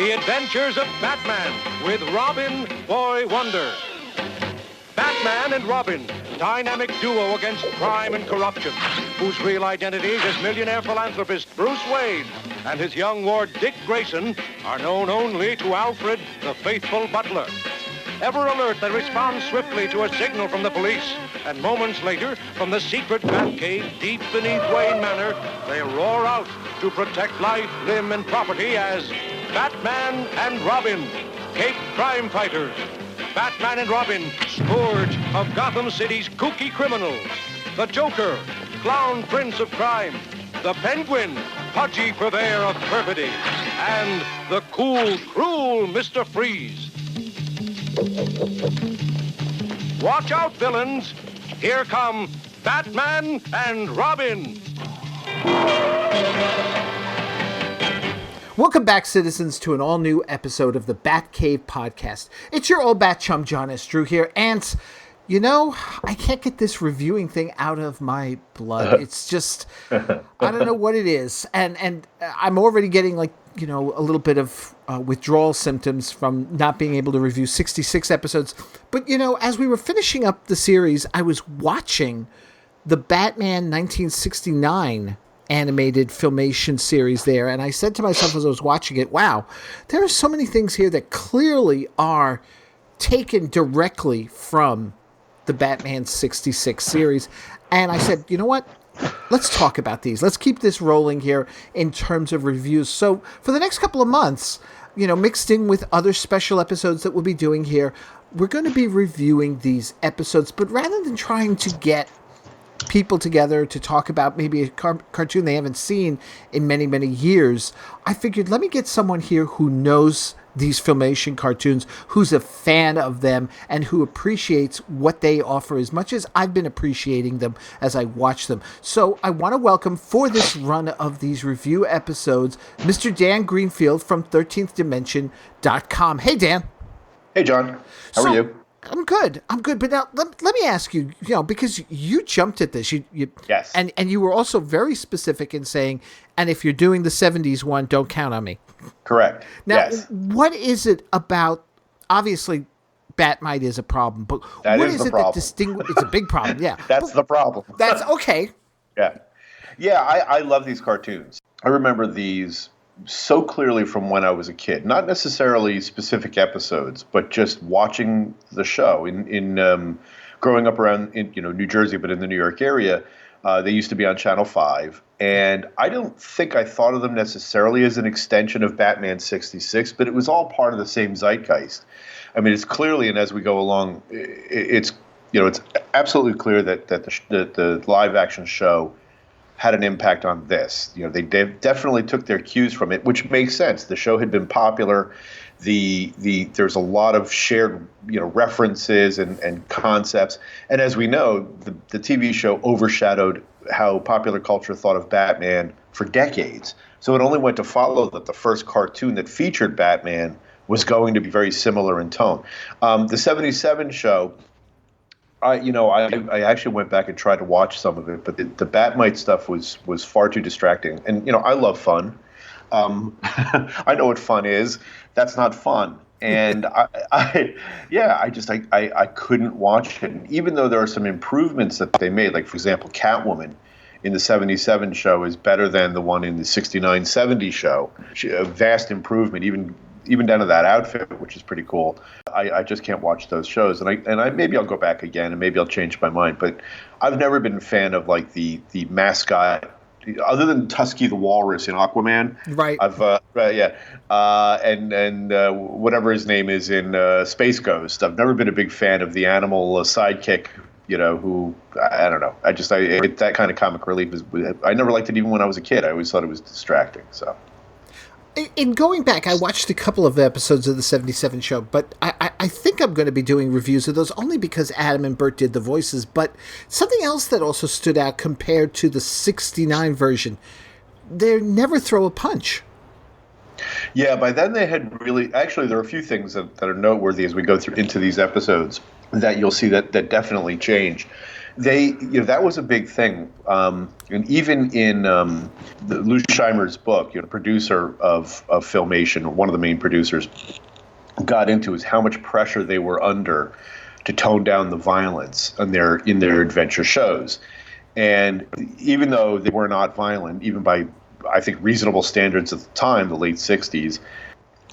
The Adventures of Batman with Robin, Boy Wonder. Batman and Robin, dynamic duo against crime and corruption, whose real identities as millionaire philanthropist Bruce Wayne and his young ward Dick Grayson are known only to Alfred, the faithful butler. Ever alert, they respond swiftly to a signal from the police, and moments later, from the secret Batcave deep beneath Wayne Manor, they roar out to protect life, limb, and property as Batman and Robin, Cape crime fighters. Batman and Robin, scourge of Gotham City's kooky criminals. The Joker, clown prince of crime. The Penguin, pudgy purveyor of perfidy. And the cool, cruel Mr. Freeze. Watch out, villains. Here come Batman and Robin. Welcome back, citizens, to an all-new episode of the Batcave podcast. It's your old bat chum, John S. Drew here. And, you know, I can't get this reviewing thing out of my blood. It's just, I don't know what it is. And I'm already getting, like, you know, a little bit of withdrawal symptoms from not being able to review 66 episodes. But, you know, as we were finishing up the series, I was watching the Batman 1969 animated Filmation series there, and I said to myself as I was watching it, wow, there are so many things here that clearly are taken directly from the Batman 66 series. And I said, you know what? Let's talk about these. Let's keep this rolling here in terms of reviews. So for the next couple of months, you know, mixed in with other special episodes that we'll be doing here, we're going to be reviewing these episodes. But rather than trying to get people together to talk about maybe a cartoon they haven't seen in many, many years, I figured let me get someone here who knows these Filmation cartoons, who's a fan of them, and who appreciates what they offer as much as I've been appreciating them as I watch them. So I want to welcome, for this run of these review episodes, Mr. Dan Greenfield from 13thdimension.com. Hey, Dan. Hey, John. How are you? I'm good. But now let me ask you, you know, because you jumped at this. You yes. And you were also very specific in saying, and if you're doing the 70s one, don't count on me. Correct. Now, yes. What is it about, obviously, Batmite is a problem, but that what is is the it problem. that distinguishes, it's a big problem, yeah. That's the problem. That's okay. Yeah. Yeah, I love these cartoons. I remember these so clearly from when I was a kid, not necessarily specific episodes, but just watching the show in growing up around in New Jersey, but in the New York area. They used to be on Channel 5, and I don't think I thought of them necessarily as an extension of Batman 66, but it was all part of the same zeitgeist. I mean, it's clearly, and as we go along, it's absolutely clear that the live action show had an impact on this. You know, they definitely took their cues from it, which makes sense. The show had been popular. There's a lot of shared, references and concepts. And as we know, the TV show overshadowed how popular culture thought of Batman for decades. So it only went to follow that the first cartoon that featured Batman was going to be very similar in tone. The 77 show, I actually went back and tried to watch some of it, but the Batmite stuff was far too distracting. And, I love fun. I know what fun is. That's not fun. And I couldn't watch it. And even though there are some improvements that they made, like, for example, Catwoman in the 77 show is better than the one in the 69-70 show. A vast improvement, even down to that outfit, which is pretty cool. I just can't watch those shows, and I maybe I'll go back again, and maybe I'll change my mind. But I've never been a fan of like the mascot, other than Tusky the Walrus in Aquaman. Right. And whatever his name is in Space Ghost. I've never been a big fan of the animal sidekick. Who I don't know. That kind of comic relief is. I never liked it even when I was a kid. I always thought it was distracting. So. In going back, I watched a couple of episodes of the 77 show, but I think I'm going to be doing reviews of those only because Adam and Bert did the voices. But something else that also stood out compared to the 69 version, they never throw a punch. Yeah, by then they had really... Actually, there are a few things that are noteworthy as we go into these episodes. that you'll see that definitely change. That was a big thing, and even in Lou Scheimer's book, producer of Filmation, one of the main producers, got into is how much pressure they were under to tone down the violence in their adventure shows. And even though they were not violent, even by, I think, reasonable standards at the time, the late 60s,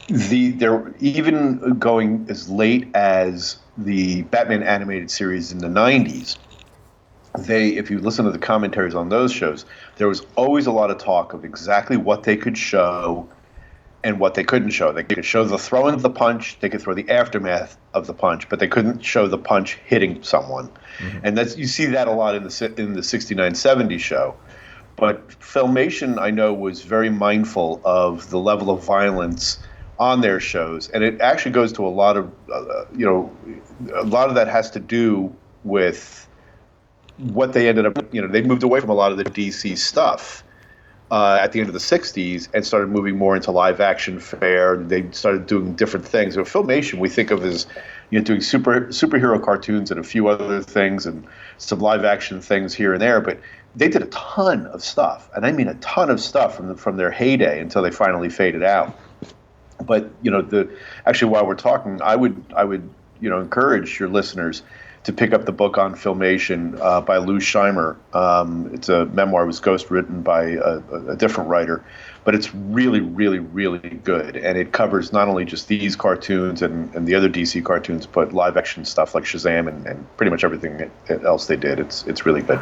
they're even going as late as the Batman animated series in the 90s. If you listen to the commentaries on those shows, there was always a lot of talk of exactly what they could show and what they couldn't show. They could show the throwing of the punch, they could throw the aftermath of the punch, but they couldn't show the punch hitting someone. Mm-hmm. And you see that a lot in the 69-70 show. But Filmation, I know, was very mindful of the level of violence on their shows, and it actually goes to a lot of that has to do with what they ended up. They moved away from a lot of the DC stuff at the end of the 60s and started moving more into live action fare. They started doing different things. So Filmation, we think of as doing superhero cartoons and a few other things and some live action things here and there, but they did a ton of stuff, and I mean a ton of stuff from their heyday until they finally faded out. But actually, while we're talking, I would encourage your listeners to pick up the book on Filmation by Lou Scheimer. It's a memoir. It was ghostwritten by a different writer, but it's really, really, really good. And it covers not only just these cartoons and the other DC cartoons, but live action stuff like Shazam and pretty much everything else they did. It's really good.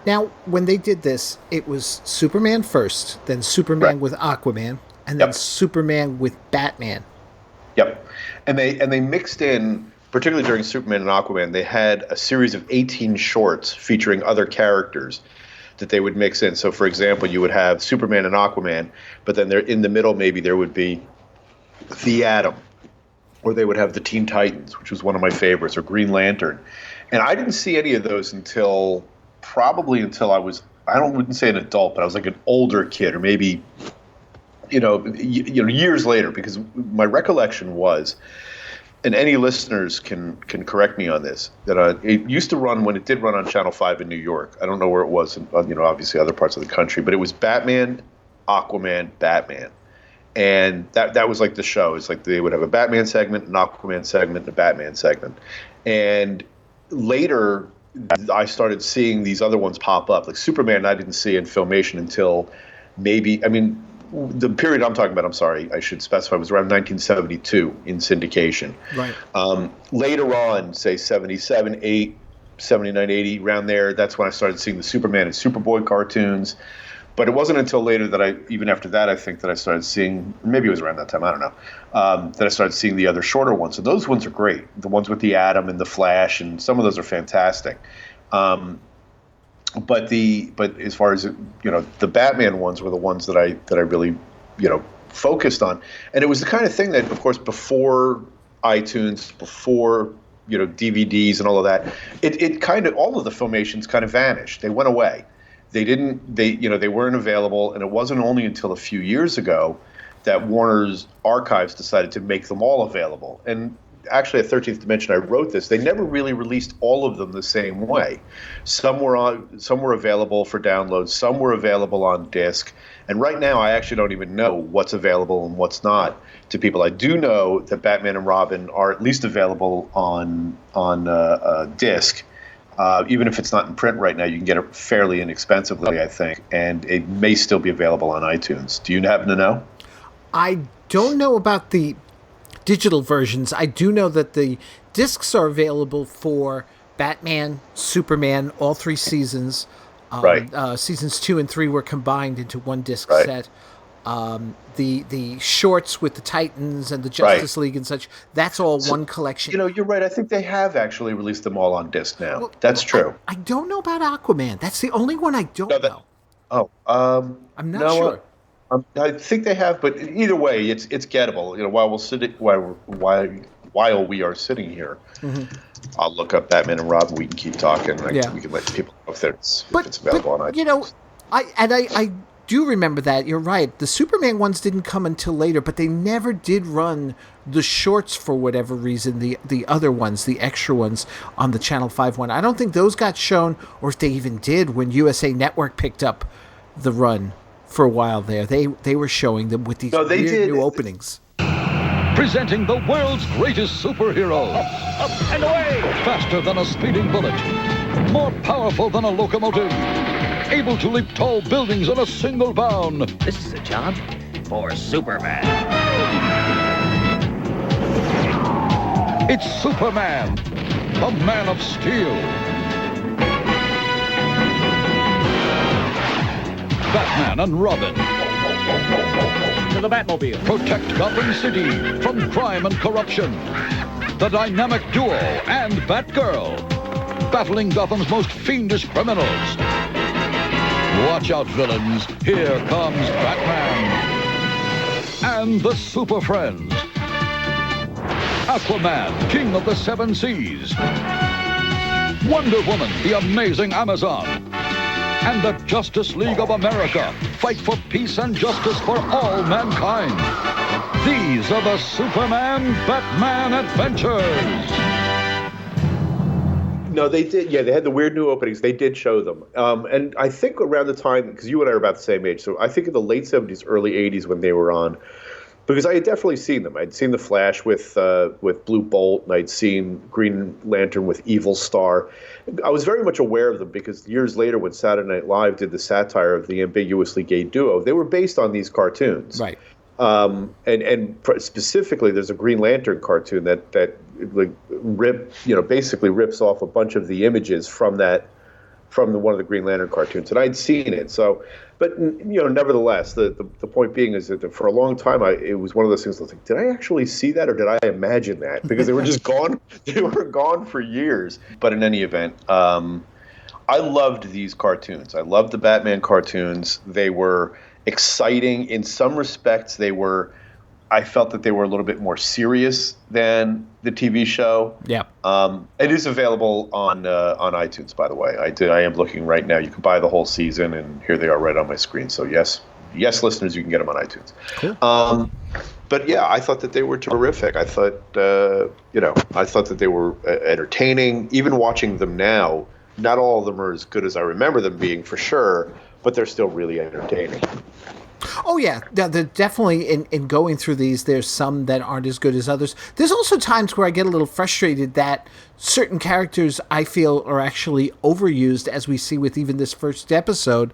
Now, when they did this, it was Superman first, then Superman with Aquaman, and then Superman with Batman. Yep. And they mixed in, particularly during Superman and Aquaman, they had a series of 18 shorts featuring other characters that they would mix in. So, for example, you would have Superman and Aquaman, but then in the middle maybe there would be the Atom, or they would have the Teen Titans, which was one of my favorites, or Green Lantern. And I didn't see any of those until I was, wouldn't say an adult, but I was like an older kid, or maybe years later, because my recollection was, and any listeners can correct me on this, that it used to run, when it did run on Channel 5 in New York. I don't know where it was in, obviously other parts of the country, but it was Batman, Aquaman, Batman. And that was like the show. It's like they would have a Batman segment, an Aquaman segment, and a Batman segment. And later, I started seeing these other ones pop up. Like Superman, I didn't see in Filmation until maybe, the period I'm talking about, I should specify, was around 1972 in syndication. Right. Later on, say 77, 8, 79, 80, around there, that's when I started seeing the Superman and Superboy cartoons. But it wasn't until later that even after that, I think that I started seeing, maybe it was around that time, I don't know, that I started seeing the other shorter ones. So those ones are great. The ones with the Atom and the Flash, and some of those are fantastic. But as far as the Batman ones were the ones that I really focused on, and it was the kind of thing that, of course, before iTunes, before DVDs and all of that, it kind of, all of the Filmations kind of vanished. They went away. They weren't available, and it wasn't only until a few years ago that Warner's Archives decided to make them all available. And actually, at 13th Dimension, I wrote this. They never really released all of them the same way. Some were available for download. Some were available on disc. And right now, I actually don't even know what's available and what's not to people. I do know that Batman and Robin are at least available on disc. Even if it's not in print right now, you can get it fairly inexpensively, I think, and it may still be available on iTunes. Do you happen to know? I don't know about the digital versions. I do know that the discs are available for Batman, Superman, all 3 seasons. Right. Seasons 2 and 3 were combined into one disc set. The shorts with the Titans and the Justice League and such, that's all one collection. You're right. I think they have actually released them all on disc now. Well, that's true. I don't know about Aquaman. That's the only one I don't know. I'm not sure. I think they have, but either way, it's gettable. While we are sitting here, I'll look up Batman and Robin. We can keep talking. We can let people know if it's available on iTunes. do remember that. You're right. The Superman ones didn't come until later, but they never did run the shorts for whatever reason, the other ones, the extra ones on the Channel 5 one. I don't think those got shown, or if they even did, when USA Network picked up the run for a while there. They were showing them with these weird new openings. Presenting the world's greatest superhero. Up and away! Faster than a speeding bullet. More powerful than a locomotive. Able to leap tall buildings in a single bound. This is a job for Superman. It's Superman, the Man of Steel. Batman and Robin. To the Batmobile. Protect Gotham City from crime and corruption. The dynamic duo and Batgirl. Battling Gotham's most fiendish criminals. Watch out, villains. Here comes Batman. And the Super Friends. Aquaman, King of the Seven Seas. Wonder Woman, the Amazing Amazon. And the Justice League of America fight for peace and justice for all mankind. These are the Superman-Batman adventures. No, they did. Yeah, they had the weird new openings. They did show them. And I think around the time, because you and I are about the same age, so I think in the late 70s, early 80s when they were on, because I had definitely seen them. I'd seen The Flash with Blue Bolt, and I'd seen Green Lantern with Evil Star. I was very much aware of them because years later when Saturday Night Live did the satire of the ambiguously gay duo, they were based on these cartoons. Right. And specifically, there's a Green Lantern cartoon that basically rips off a bunch of the images from one of the Green Lantern cartoons, and I'd seen it. So, but nevertheless, the point being is that for a long time, it was one of those things. I was like, did I actually see that, or did I imagine that? Because they were just gone. They were gone for years. But in any event, I loved these cartoons. I loved the Batman cartoons. They were exciting in some respects. I felt that they were a little bit more serious than the TV show. Yeah. It is available on iTunes, by the way. I am looking right now. You can buy the whole season, and here they are right on my screen. So yes, listeners, you can get them on iTunes. Cool. But yeah, I thought that they were terrific. I thought that they were entertaining. Even watching them now, not all of them are as good as I remember them being, for sure, but they're still really entertaining. Oh, yeah. They're definitely, in going through these, there's some that aren't as good as others. There's also times where I get a little frustrated that certain characters I feel are actually overused, as we see with even this first episode.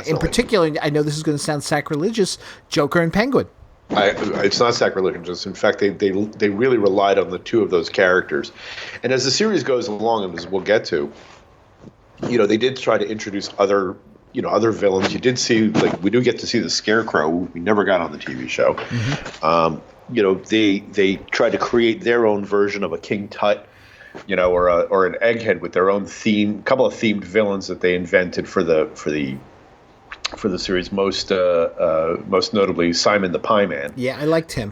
In particular, I know this is going to sound sacrilegious, Joker and Penguin. It's not sacrilegious. In fact, they really relied on the two of those characters. And as the series goes along, and as we'll get to, they did try to introduce other villains. You did see, we do get to see the Scarecrow. We never got on the TV show. Mm-hmm. They tried to create their own version of a King Tut, or an Egghead with their own theme. A couple of themed villains that they invented for the series. Most notably Simon the Pie Man. Yeah, I liked him.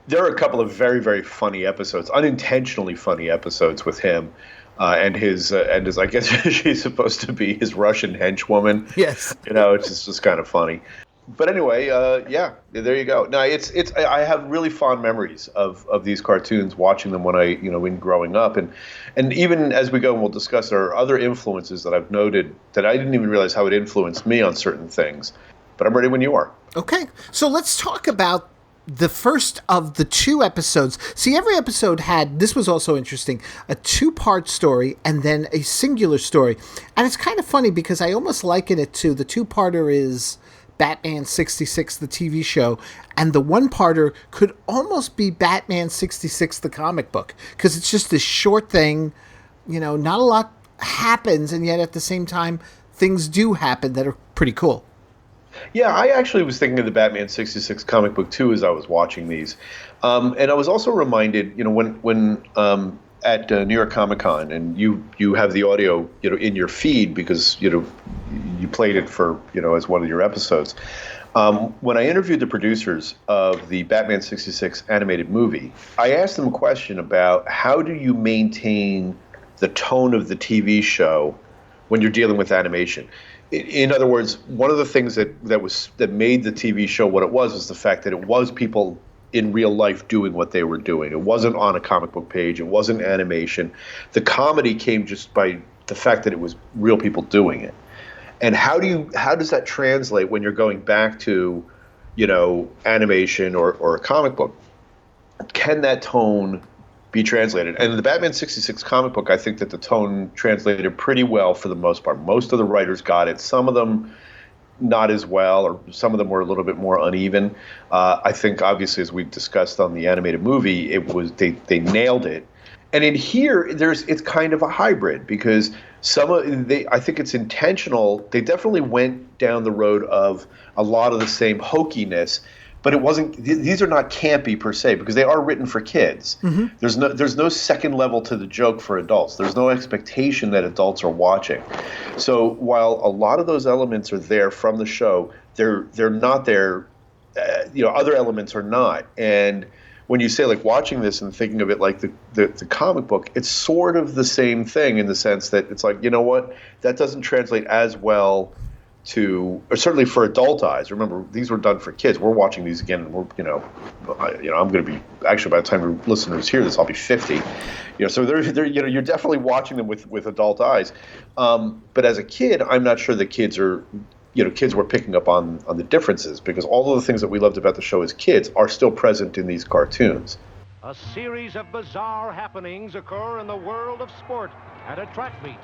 There are a couple of very, very funny episodes, unintentionally funny episodes with him. And his I guess she's supposed to be his Russian henchwoman. Yes. It's just kind of funny. But anyway, yeah, there you go. Now I have really fond memories of these cartoons, watching them when growing up, and even as we go, and we'll discuss, there are other influences that I've noted that I didn't even realize how it influenced me on certain things. But I'm ready when you are. Okay, so let's talk about the first of the two episodes. See, every episode had, this was also interesting, a two-part story and then a singular story. And it's kind of funny because I almost liken it to, the two-parter is Batman 66, the TV show, and the one-parter could almost be Batman 66, the comic book, because it's just this short thing, not a lot happens, and yet at the same time, things do happen that are pretty cool. Yeah, I actually was thinking of the Batman 66 comic book too as I was watching these, and I was also reminded, when at New York Comic Con, and you have the audio, in your feed because you played it for as one of your episodes. When I interviewed the producers of the Batman 66 animated movie, I asked them a question about how do you maintain the tone of the TV show when you're dealing with animation. In other words, one of the things that made the TV show what it was the fact that it was people in real life doing what they were doing. It wasn't on a comic book page. It wasn't animation. The comedy came just by the fact that it was real people doing it. And how does that translate when you're going back to, animation or a comic book? Can that tone be translated? And in the Batman 66 comic book, I think that the tone translated pretty well for the most part. Most of the writers got it. Some of them not as well, or some of them were a little bit more uneven. I think, obviously, as we've discussed on the animated movie, they nailed it. And in here, it's kind of a hybrid because I think it's intentional. They definitely went down the road of a lot of the same hokiness. But it wasn't. These are not campy per se because they are written for kids. Mm-hmm. There's no second level to the joke for adults. There's no expectation that adults are watching. So while a lot of those elements are there from the show, they're not there. Other elements are not. And when you say like watching this and thinking of it like the comic book, it's sort of the same thing in the sense that it's like, you know what, that doesn't translate as well or certainly for adult eyes. Remember, these were done for kids. We're watching these again, and I'm going to be, actually, by the time your listeners hear this, I'll be 50. So you're definitely watching them with adult eyes. But as a kid, I'm not sure that kids were picking up on the differences because all of the things that we loved about the show as kids are still present in these cartoons. A series of bizarre happenings occur in the world of sport at a track meet.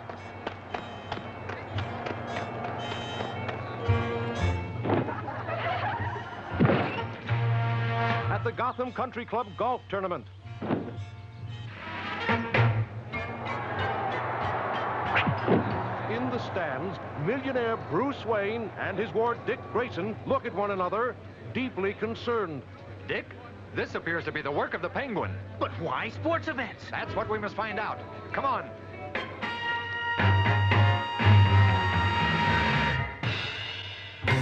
At the Gotham Country Club golf tournament. In the stands, millionaire Bruce Wayne and his ward Dick Grayson look at one another, deeply concerned. Dick, this appears to be the work of the Penguin. But why sports events? That's what we must find out. Come on.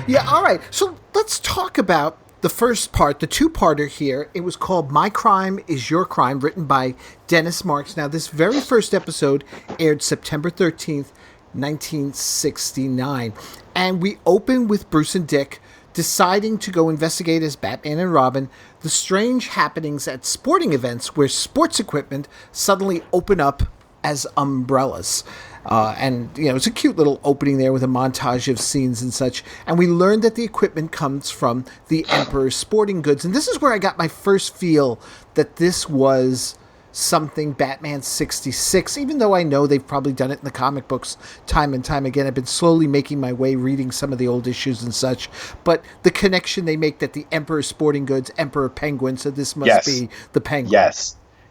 Yeah, all right. So let's talk about the first part, the two-parter here. It was called My Crime is Your Crime, written by Dennis Marks. Now, this very first episode aired September 13th, 1969. And we open with Bruce and Dick deciding to go investigate as Batman and Robin the strange happenings at sporting events where sports equipment suddenly open up as umbrellas. And it's a cute little opening there with a montage of scenes and such. And we learned that the equipment comes from the Emperor's Sporting Goods. And this is where I got my first feel that this was something Batman 66, even though I know they've probably done it in the comic books time and time again. I've been slowly making my way reading some of the old issues and such. But the connection they make that the Emperor's Sporting Goods, Emperor Penguin, so this must be the Penguin.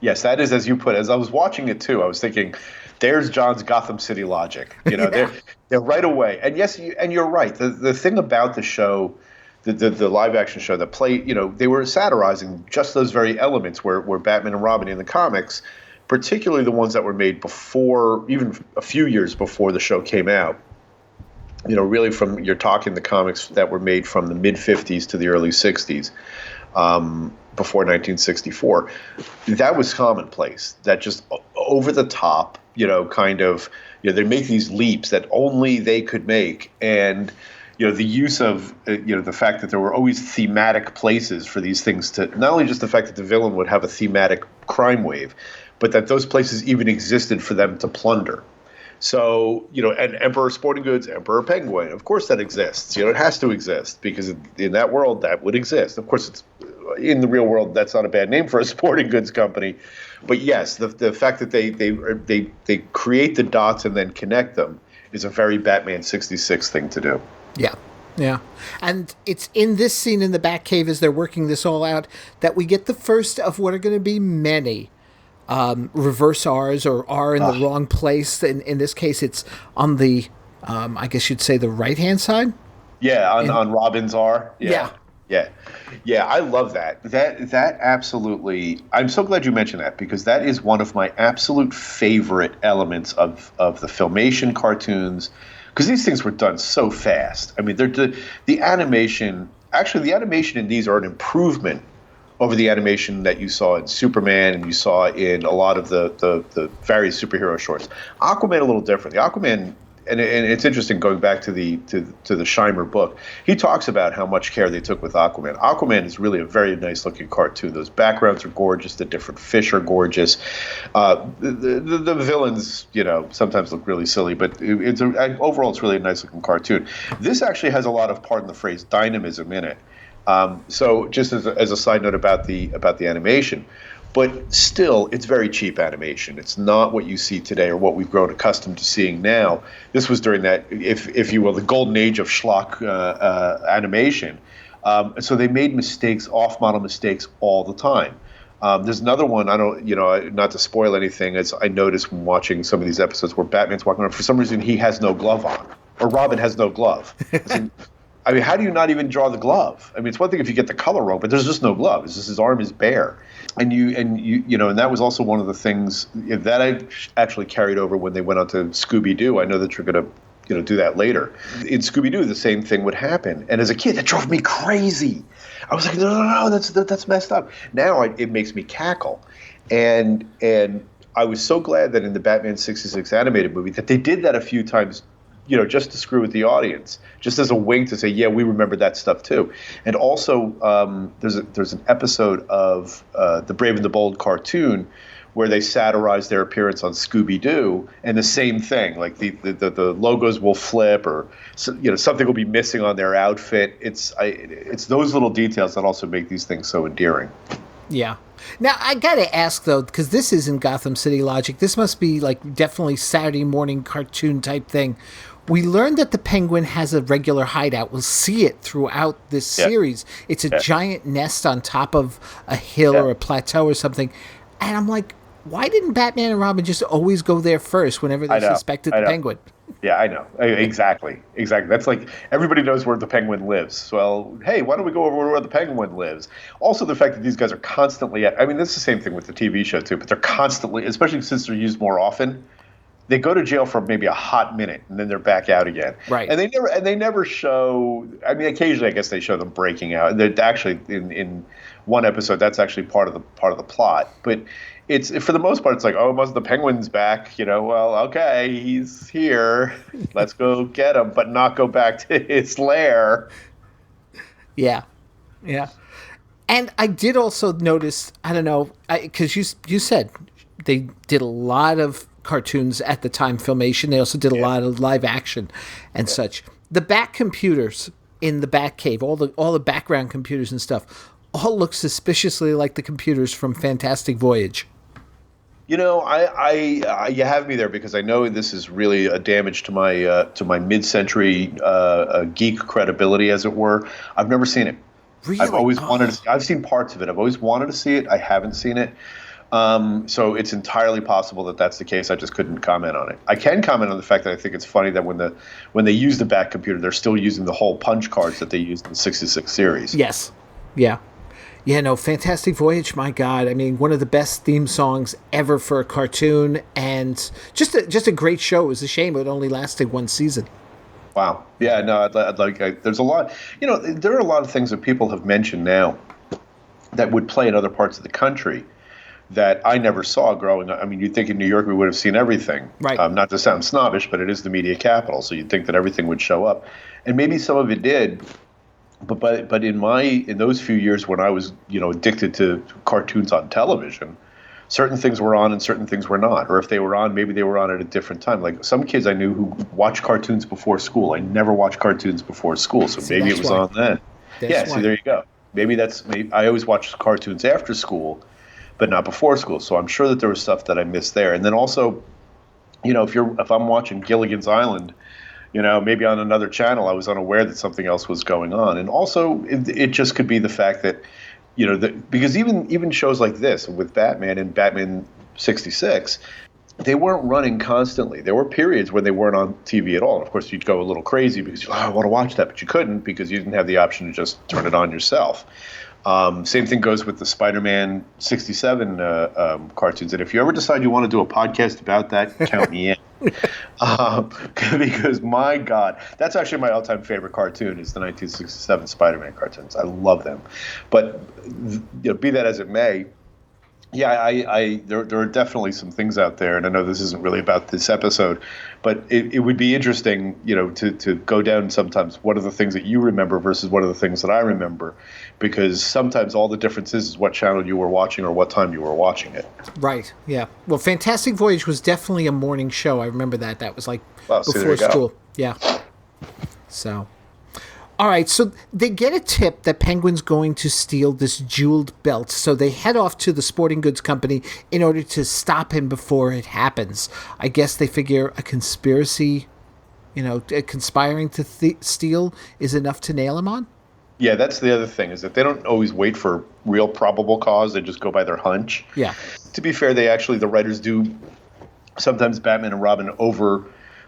Yes, that is, as you put it. As I was watching it too, I was thinking, there's John's Gotham City logic. They're right away. And yes, you're right. The thing about the show, the live action show that played, they were satirizing just those very elements where Batman and Robin in the comics, particularly the ones that were made before, even a few years before the show came out. Really you're talking the comics that were made from the mid 50s to the early 60s. Before 1964, that was commonplace. That just over the top, they make these leaps that only they could make, and the use of the fact that there were always thematic places for these things to not only just the fact that the villain would have a thematic crime wave, but that those places even existed for them to plunder. So, and Emperor Sporting Goods, Emperor Penguin, of course that exists. It has to exist because in that world that would exist. Of course, it's in the real world, that's not a bad name for a sporting goods company. But yes, the fact that they create the dots and then connect them is a very Batman 66 thing to do. Yeah. And it's in this scene in the Batcave as they're working this all out that we get the first of what are going to be many reverse R's or R in the wrong place. In this case, it's on the, I guess you'd say the right-hand side? Yeah, on Robin's R. Yeah, I love that. That absolutely. I'm so glad you mentioned that because that is one of my absolute favorite elements of the Filmation cartoons because these things were done so fast. I mean, the animation. Actually, the animation in these are an improvement over the animation that you saw in Superman and you saw in a lot of the various superhero shorts. Aquaman a little different. The Aquaman and it's interesting going back to the Scheimer book. He talks about how much care they took with Aquaman. Aquaman is really a very nice looking cartoon. Those backgrounds are gorgeous. The different fish are gorgeous. The villains, sometimes look really silly, but overall it's really a nice looking cartoon. This actually has a lot of, pardon the phrase, dynamism in it. So just as a side note about the animation. But still, it's very cheap animation. It's not what you see today or what we've grown accustomed to seeing now. This was during that, if you will, the golden age of schlock animation. So they made mistakes, off-model mistakes, all the time. There's another one, not to spoil anything, as I noticed when watching some of these episodes where Batman's walking around, for some reason he has no glove on, or Robin has no glove. I mean, how do you not even draw the glove? I mean, it's one thing if you get the color wrong, but there's just no glove. It's just his arm is bare. And that was also one of the things that I actually carried over when they went on to Scooby-Doo. I know that you're going to do that later. In Scooby-Doo, the same thing would happen. And as a kid, that drove me crazy. I was like, no, that's messed up. Now it makes me cackle. And I was so glad that in the Batman 66 animated movie that they did that a few times, just to screw with the audience, just as a wink to say, yeah, we remember that stuff too. And also, there's an episode of the Brave and the Bold cartoon where they satirize their appearance on Scooby-Doo, and the same thing, like the logos will flip, or something will be missing on their outfit. It's those little details that also make these things so endearing. Yeah. Now, I got to ask, though, because this isn't Gotham City Logic. This must be, definitely Saturday morning cartoon type thing. We learned that the Penguin has a regular hideout. We'll see it throughout this series. It's a giant nest on top of a hill or a plateau or something. And I'm like, why didn't Batman and Robin just always go there first whenever they suspected the Penguin? Yeah, I know. Exactly. That's like everybody knows where the Penguin lives. Well, hey, why don't we go over where the Penguin lives? Also, the fact that these guys are constantly I mean, it's the same thing with the TV show, too, but they're constantly, especially since they're used more often, they go to jail for maybe a hot minute, and then they're back out again. Right. And they never show, I mean, occasionally I guess they show them breaking out. They're actually, in one episode, that's actually part of the plot. But it's, for the most part, it's like, oh, the Penguin's back. Well, okay, he's here. Let's go get him, but not go back to his lair. Yeah. And I did also notice, I don't know, because you said they did a lot of cartoons at the time, Filmation. They also did a lot of live action and such. The Bat computers in the Batcave, all the background computers and stuff, all look suspiciously like the computers from Fantastic Voyage. You have me there because I know this is really a damage to my mid-century geek credibility, as it were. I've never seen it. Really? I've always wanted to. I've seen parts of it. I've always wanted to see it. I haven't seen it. So it's entirely possible that that's the case. I just couldn't comment on it. I can comment on the fact that I think it's funny that when they use the Bat computer, they're still using the whole punch cards that they used in the 66 series. Yes. Yeah. Yeah, no, Fantastic Voyage, my God. I mean, one of the best theme songs ever for a cartoon, and just a great show. It was a shame it only lasted one season. Wow. Yeah, no, there's a lot, there are a lot of things that people have mentioned now that would play in other parts of the country that I never saw growing up. I mean, you'd think in New York we would have seen everything. Right. Not to sound snobbish, but it is the media capital, so you'd think that everything would show up. And maybe some of it did. But in those few years when I was, addicted to cartoons on television, certain things were on and certain things were not. Or if they were on, maybe they were on at a different time. Like some kids I knew who watched cartoons before school. I never watched cartoons before school, so maybe it was on then. So there you go. Maybe I always watched cartoons after school, but not before school. So I'm sure that there was stuff that I missed there. And then also, if I'm watching Gilligan's Island, maybe on another channel, I was unaware that something else was going on. And also, it just could be the fact that, because even shows like this with Batman and Batman 66, they weren't running constantly. There were periods when they weren't on TV at all. And of course, you'd go a little crazy because I want to watch that, but you couldn't because you didn't have the option to just turn it on yourself. Same thing goes with the Spider-Man 67 cartoons. And if you ever decide you want to do a podcast about that, count me in. Because my God, that's actually my all-time favorite cartoon is the 1967 Spider-Man cartoons. I love them. But be that as it may, Yeah, there are definitely some things out there, and I know this isn't really about this episode, but it would be interesting, to go down sometimes what are the things that you remember versus what are the things that I remember, because sometimes all the difference is what channel you were watching or what time you were watching it. Right, yeah. Well, Fantastic Voyage was definitely a morning show. I remember that. That was like Before school. Yeah. So... All right, so they get a tip that Penguin's going to steal this jeweled belt, so they head off to the sporting goods company in order to stop him before it happens. I guess they figure a conspiracy, conspiring to steal is enough to nail him on? Yeah, that's the other thing, is that they don't always wait for real probable cause. They just go by their hunch. Yeah. To be fair, the writers do, sometimes Batman and Robin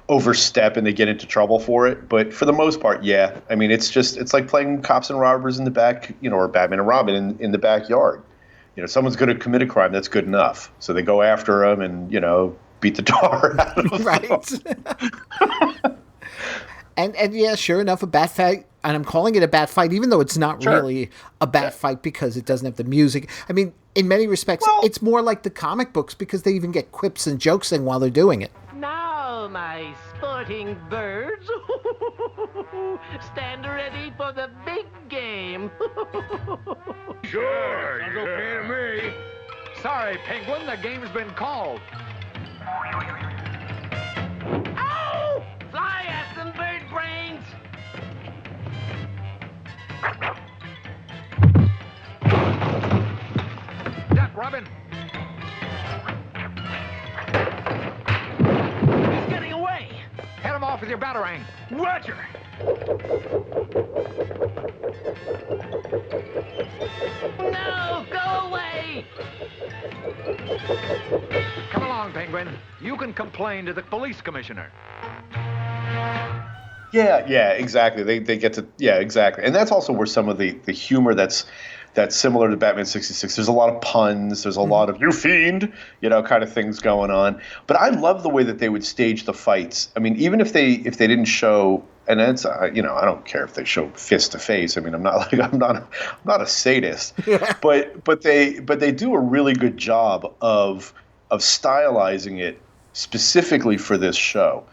overstep and they get into trouble for it, but for the most part, yeah. I mean, it's like playing cops and robbers in the back, or Batman and Robin in the backyard. Someone's going to commit a crime, that's good enough. So they go after him and beat the tar out of him. Right. and yeah, sure enough, a bat fight, and I'm calling it a bat fight, even though it's not really a bat fight because it doesn't have the music. I mean, in many respects, it's more like the comic books because they even get quips and jokes in while they're doing it. Now, my sporting birds, stand ready for the big game. Sure, sounds okay to me. Sorry, Penguin, the game's been called. Ow! Fly at them, bird brains! Duck, Robin. He's getting away. Head him off with your batarang. Roger. No, go away. Come along, Penguin. You can complain to the police commissioner. Yeah, exactly. They get to, yeah, exactly. And that's also where some of the humor that's similar to Batman 66. There's a lot of puns. There's a lot of, you fiend, kind of things going on. But I love the way that they would stage the fights. I mean, even if they didn't show, and it's, I don't care if they show fist to face. I mean, I'm not a sadist, but they do a really good job of stylizing it specifically for this show.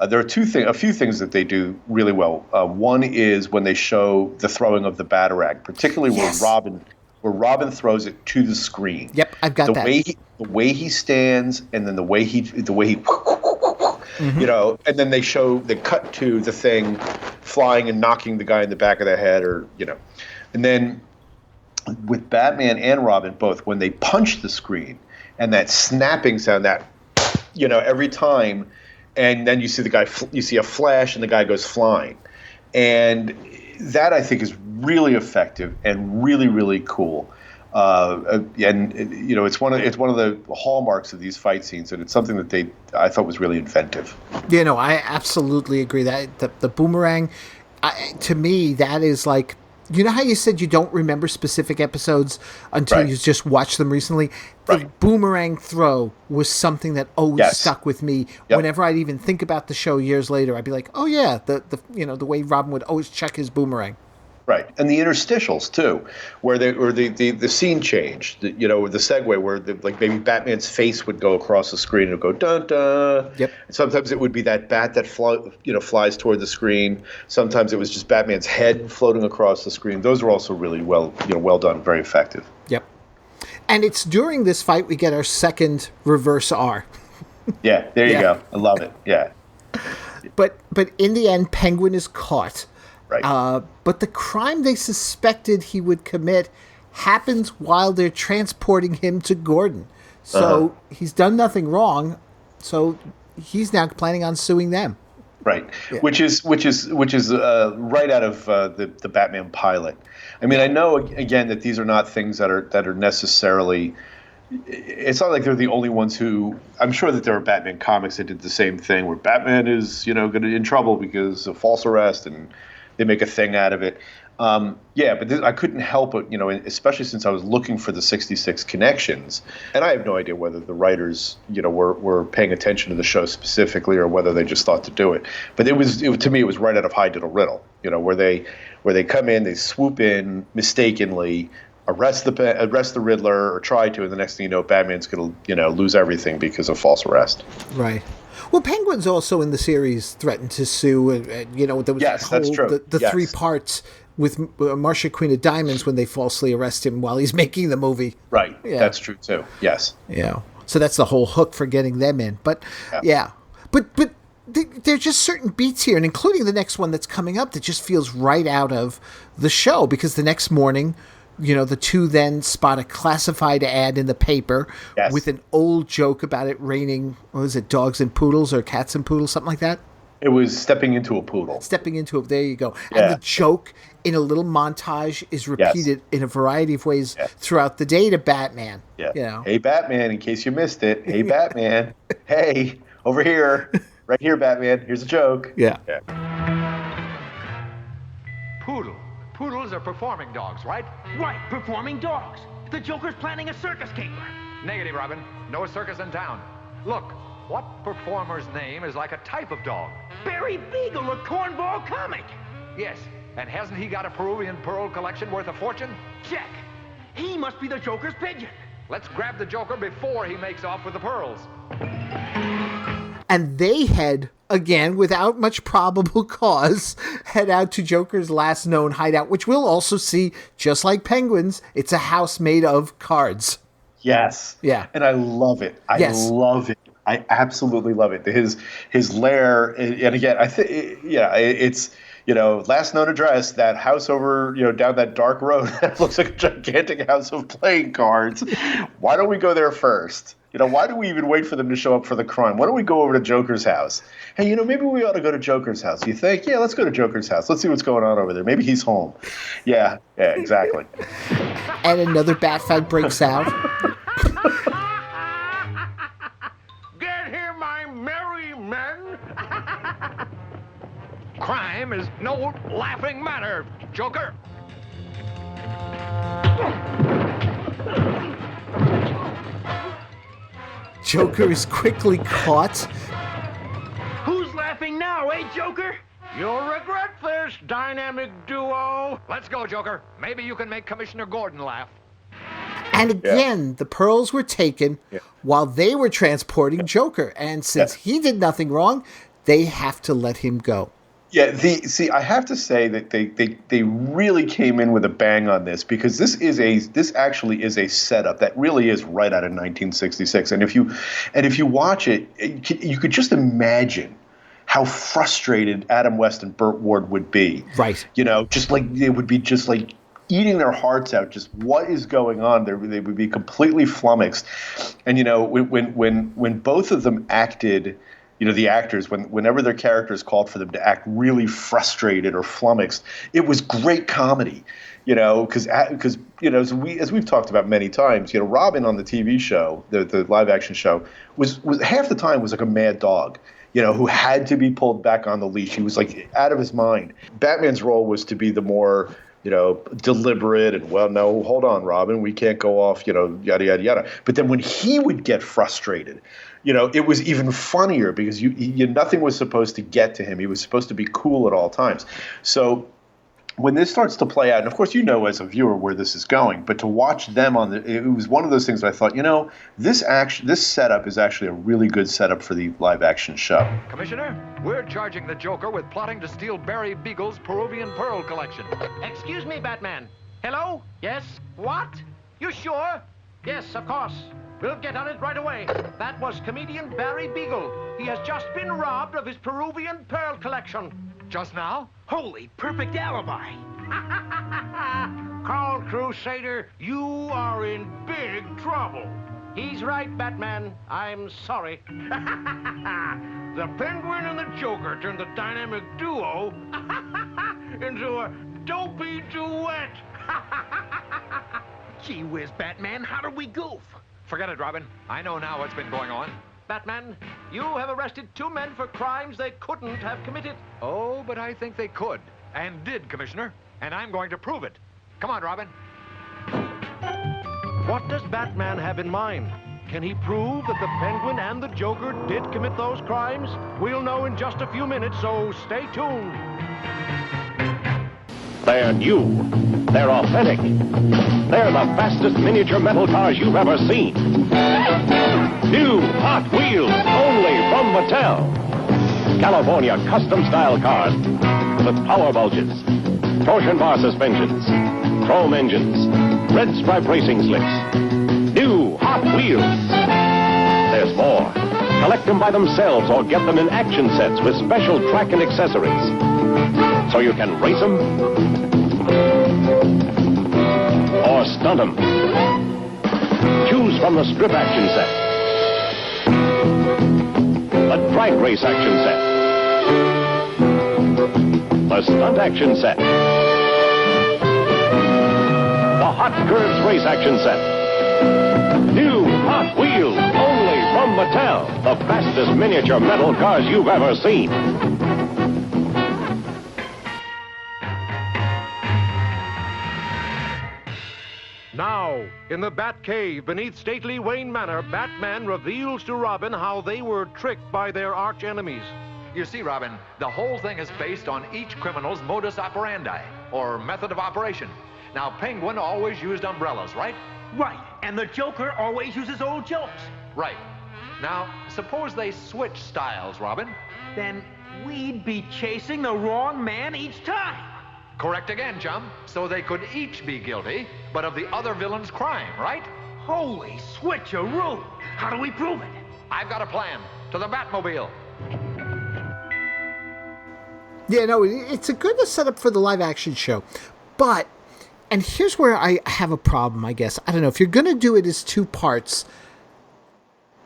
There are a few things that they do really well. One is when they show the throwing of the batarang, particularly where Robin throws it to the screen. Yep, I've got that. The way he stands, and then the way he, and then they cut to the thing flying and knocking the guy in the back of the head, and then with Batman and Robin both, when they punch the screen and that snapping sound, that every time. And then you see a flash, and the guy goes flying, and that I think is really effective and really, really cool. It's one of the hallmarks of these fight scenes, and it's something that I thought was really inventive. I absolutely agree that the boomerang, to me, that is like. You know how you said you don't remember specific episodes until you just watched them recently? The boomerang throw was something that always stuck with me. Yep. Whenever I'd even think about the show years later, I'd be like, oh yeah, the way Robin would always check his boomerang. Right, and the interstitials too, where the scene changed, the segue where maybe Batman's face would go across the screen and it would go dun dun. Yep. And sometimes it would be that bat that flies toward the screen. Sometimes it was just Batman's head floating across the screen. Those were also really well done, very effective. Yep. And it's during this fight we get our second reverse R. Yeah, there you go. I love it. Yeah. But in the end, Penguin is caught. Right. But the crime they suspected he would commit happens while they're transporting him to Gordon. So he's done nothing wrong. So he's now planning on suing them. Right. Yeah. Which is right out of the Batman pilot. I mean, I know again that these are not things that are necessarily. It's not like they're the only ones who. I'm sure that there are Batman comics that did the same thing, where Batman is in trouble because of false arrest and. They make a thing out of it. But I couldn't help it, especially since I was looking for the 66 connections. And I have no idea whether the writers, were paying attention to the show specifically or whether they just thought to do it. But to me, it was right out of High Diddle Riddle, where they come in, they swoop in mistakenly, arrest the Riddler, or try to, and the next thing you know, Batman's going to lose everything because of false arrest. Right. Well, Penguin's also in the series threatened to sue. There was that's true. The 3 parts with Marcia Queen of Diamonds when they falsely arrest him while he's making the movie. Right. Yeah. That's true too. Yes. Yeah. So that's the whole hook for getting them in. But but there's just certain beats here, and including the next one that's coming up, that just feels right out of the show, because the next morning, the two then spot a classified ad in the paper with an old joke about it raining, what was it, dogs and poodles or cats and poodles, something like that? It was stepping into a poodle. There you go. Yeah. And the joke in a little montage is repeated in a variety of ways throughout the day to Batman. Yeah. Hey, Batman, in case you missed it. Hey, Batman. Hey, over here. Right here, Batman. Here's a joke. Yeah. Poodle. Poodles are performing dogs, right? Right, performing dogs. The Joker's planning a circus caper. Negative, Robin. No circus in town. Look, what performer's name is like a type of dog? Barry Beagle, a cornball comic. Yes, and hasn't he got a Peruvian pearl collection worth a fortune? Check. He must be the Joker's pigeon. Let's grab the Joker before he makes off with the pearls. And they head, again, without much probable cause, head out to Joker's last known hideout, which we'll also see, just like Penguin's, it's a house made of cards. Yes. Yeah. And I love it. I love it. I absolutely love it. His lair, and again, I think, it's, last known address, that house over, down that dark road that looks like a gigantic house of playing cards. Why don't we go there first? Why do we even wait for them to show up for the crime? Why don't we go over to Joker's house? Hey, maybe we ought to go to Joker's house. You think? Yeah, let's go to Joker's house. Let's see what's going on over there. Maybe he's home. Yeah, exactly. And another bat fight breaks out. Get here, my merry men. Crime is no laughing matter, Joker. Joker is quickly caught. Who's laughing now, Joker? You'll regret this, dynamic duo. Let's go, Joker. Maybe you can make Commissioner Gordon laugh. And again, the pearls were taken while they were transporting Joker. And since he did nothing wrong, they have to let him go. Yeah, I have to say that they really came in with a bang on this, because this actually is a setup that really is right out of 1966. And if you watch it, you could just imagine how frustrated Adam West and Burt Ward would be. Right. Just like they would be just like eating their hearts out. Just what is going on? They would be completely flummoxed. And when both of them acted, the actors, whenever their characters called for them to act really frustrated or flummoxed, it was great comedy, because as we've talked about many times, Robin on the TV show, the live action show, was half the time was like a mad dog, who had to be pulled back on the leash. He was like out of his mind. Batman's role was to be the more deliberate and, well, no, hold on, Robin, we can't go off, yada, yada, yada. But then when he would get frustrated, it was even funnier, because nothing was supposed to get to him. He was supposed to be cool at all times. So when this starts to play out, and of course as a viewer where this is going, but to watch them it was one of those things that I thought, this setup is actually a really good setup for the live action show. Commissioner, we're charging the Joker with plotting to steal Barry Beagle's Peruvian pearl collection. Excuse me, Batman. Hello? Yes? What? You sure? Yes, of course. We'll get on it right away. That was comedian Barry Beagle. He has just been robbed of his Peruvian pearl collection. Just now? Holy, perfect alibi. Carl Crusader, you are in big trouble. He's right, Batman. I'm sorry. The Penguin and the Joker turned the dynamic duo into a dopey duet. Gee whiz, Batman, how did we goof? Forget it, Robin. I know now what's been going on. Batman, you have arrested 2 men for crimes they couldn't have committed. Oh, but I think they could. And did, Commissioner. And I'm going to prove it. Come on, Robin. What does Batman have in mind? Can he prove that the Penguin and the Joker did commit those crimes? We'll know in just a few minutes, so stay tuned. And you They're authentic. They're the fastest miniature metal cars you've ever seen. New Hot Wheels, only from Mattel. California custom-style cars with power bulges, torsion bar suspensions, chrome engines, red stripe racing slips. New Hot Wheels. There's more. Collect them by themselves or get them in action sets with special track and accessories. So you can race them or stunt them. Choose from the strip action set, the drag race action set, the stunt action set, the hot curves race action set. New Hot Wheels, only from Mattel, the fastest miniature metal cars you've ever seen. Now, in the Batcave beneath stately Wayne Manor, Batman reveals to Robin how they were tricked by their arch enemies. You see, Robin, the whole thing is based on each criminal's modus operandi, or method of operation. Now, Penguin always used umbrellas, right? Right, and the Joker always uses old jokes. Right. Now, suppose they switch styles, Robin. Then we'd be chasing the wrong man each time. Correct again, chum. So they could each be guilty, but of the other villain's crime, right? Holy switcheroo! How do we prove it? I've got a plan. To the Batmobile. Yeah, no, it's a good setup for the live-action show. But, and here's where I have a problem, I guess. I don't know, if you're going to do it as 2 parts,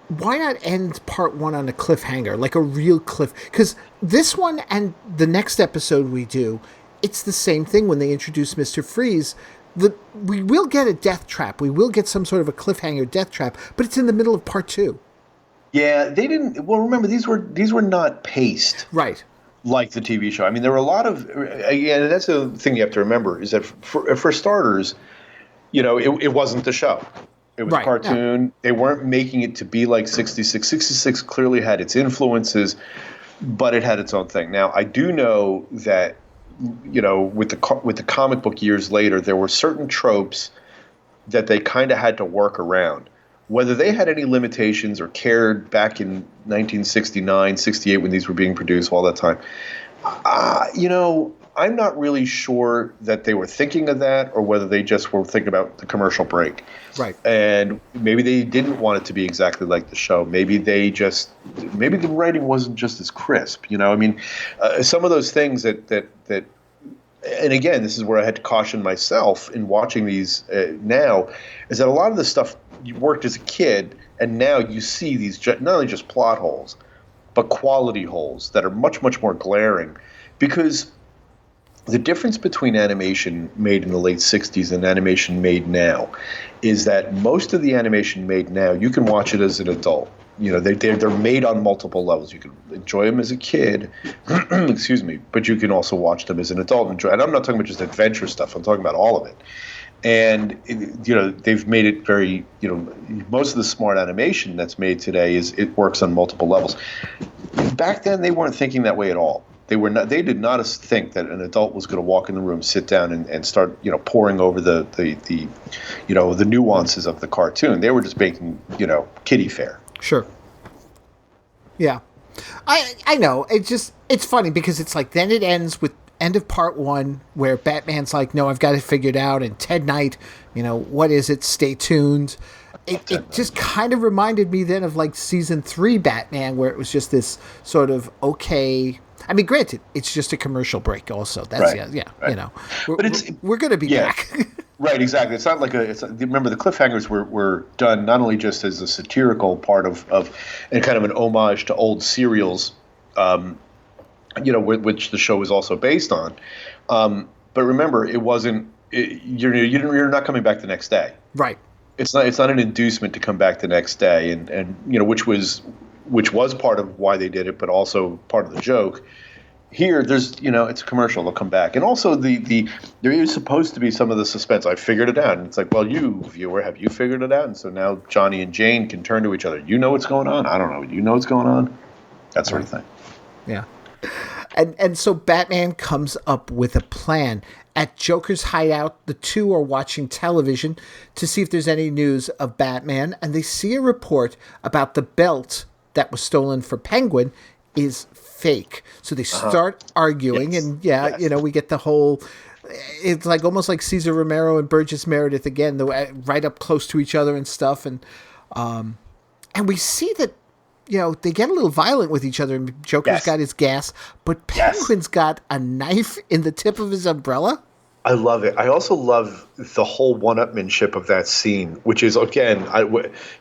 why not end part 1 on a cliffhanger, like a real cliff? Because this one and the next episode we do, it's the same thing when they introduce Mr. Freeze. We will get a death trap. We will get some sort of a cliffhanger death trap, but it's in the middle of part 2. Yeah, they didn't. Well, remember these were not paced Right. like the TV show. I mean, there were a lot of. Again, that's the thing you have to remember is that for starters, it wasn't the show. It was a cartoon. No. They weren't making it to be like 66. 66 clearly had its influences, but it had its own thing. Now, I do know that. With the comic book years later, there were certain tropes that they kind of had to work around. Whether they had any limitations or cared back in 1969, 68 when these were being produced all that time, I'm not really sure that they were thinking of that or whether they just were thinking about the commercial break. Right. And maybe they didn't want it to be exactly like the show. Maybe the writing wasn't just as crisp. Some of those things that and again, this is where I had to caution myself in watching these now, is that a lot of the stuff you worked as a kid, and now you see these not only just plot holes, but quality holes that are much, much more glaring. Because the difference between animation made in the late 60s and animation made now is that most of the animation made now, you can watch it as an adult. They're made on multiple levels. You can enjoy them as a kid, excuse me, but you can also watch them as an adult and enjoy. And I'm not talking about just adventure stuff. I'm talking about all of it. And they've made it very. Most of the smart animation that's made today it works on multiple levels. Back then, they weren't thinking that way at all. They were not. They did not think that an adult was going to walk in the room, sit down, and start poring over the nuances of the cartoon. They were just making kiddie fare. Sure. Yeah. I know. It's funny because it's like then it ends with end of part 1 where Batman's like, no, I've got it figured out. And Ted Knight, what is it? Stay tuned. It just kind of reminded me then of like season 3 Batman where it was just this sort of okay. I mean, granted, it's just a commercial break also. That's right. But we're going to be back. Right, exactly. It's not like remember the cliffhangers were done not only just as a satirical part of and kind of an homage to old serials, which the show was also based on. But remember, it wasn't. You're not coming back the next day. Right. It's not an inducement to come back the next day, and which was part of why they did it, but also part of the joke. Here, there's, it's a commercial. They'll come back. And also, there is supposed to be some of the suspense. I figured it out. And it's like, well, you, viewer, have you figured it out? And so now Johnny and Jane can turn to each other. You know what's going on? I don't know. You know what's going on? That sort of thing. Yeah. And so Batman comes up with a plan. At Joker's hideout, the two are watching television to see if there's any news of Batman, and they see a report about the belt that was stolen for Penguin is fake. So they start arguing, and we get the whole... It's like almost like Cesar Romero and Burgess Meredith again, right up close to each other and stuff, and we see that they get a little violent with each other. And Joker's got his gas, but Penguin's got a knife in the tip of his umbrella. I love it. I also love the whole one-upmanship of that scene, which is, again,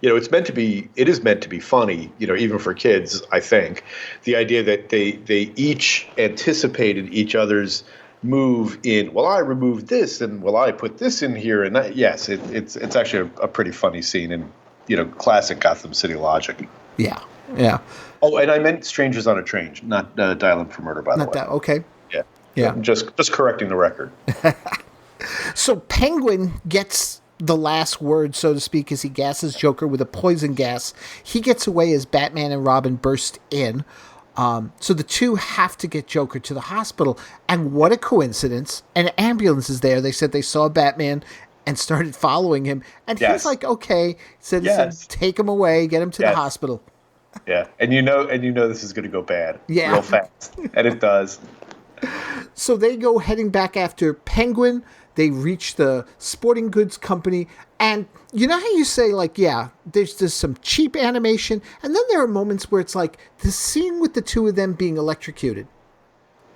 it's meant to be. It is meant to be funny, even for kids. I think the idea that they each anticipated each other's move in. Well, I removed this, and I put this in here, and that. Yes, it's actually a pretty funny scene, and classic Gotham City logic. Yeah. Yeah. Oh, and I meant Strangers on a Train, not Dial-In for Murder, by the way. Okay. Yeah. Yeah. Just correcting the record. So Penguin gets the last word, so to speak, as he gasses Joker with a poison gas. He gets away as Batman and Robin burst in. So the two have to get Joker to the hospital. And what a coincidence. An ambulance is there. They said they saw Batman and started following him. And he's like, okay. Said, take him away, get him to the hospital. Yeah. And you know this is going to go bad real fast. And it does. So they go heading back after Penguin. They reach the sporting goods company. And you know how you say, there's some cheap animation, and then there are moments where it's like the scene with the two of them being electrocuted.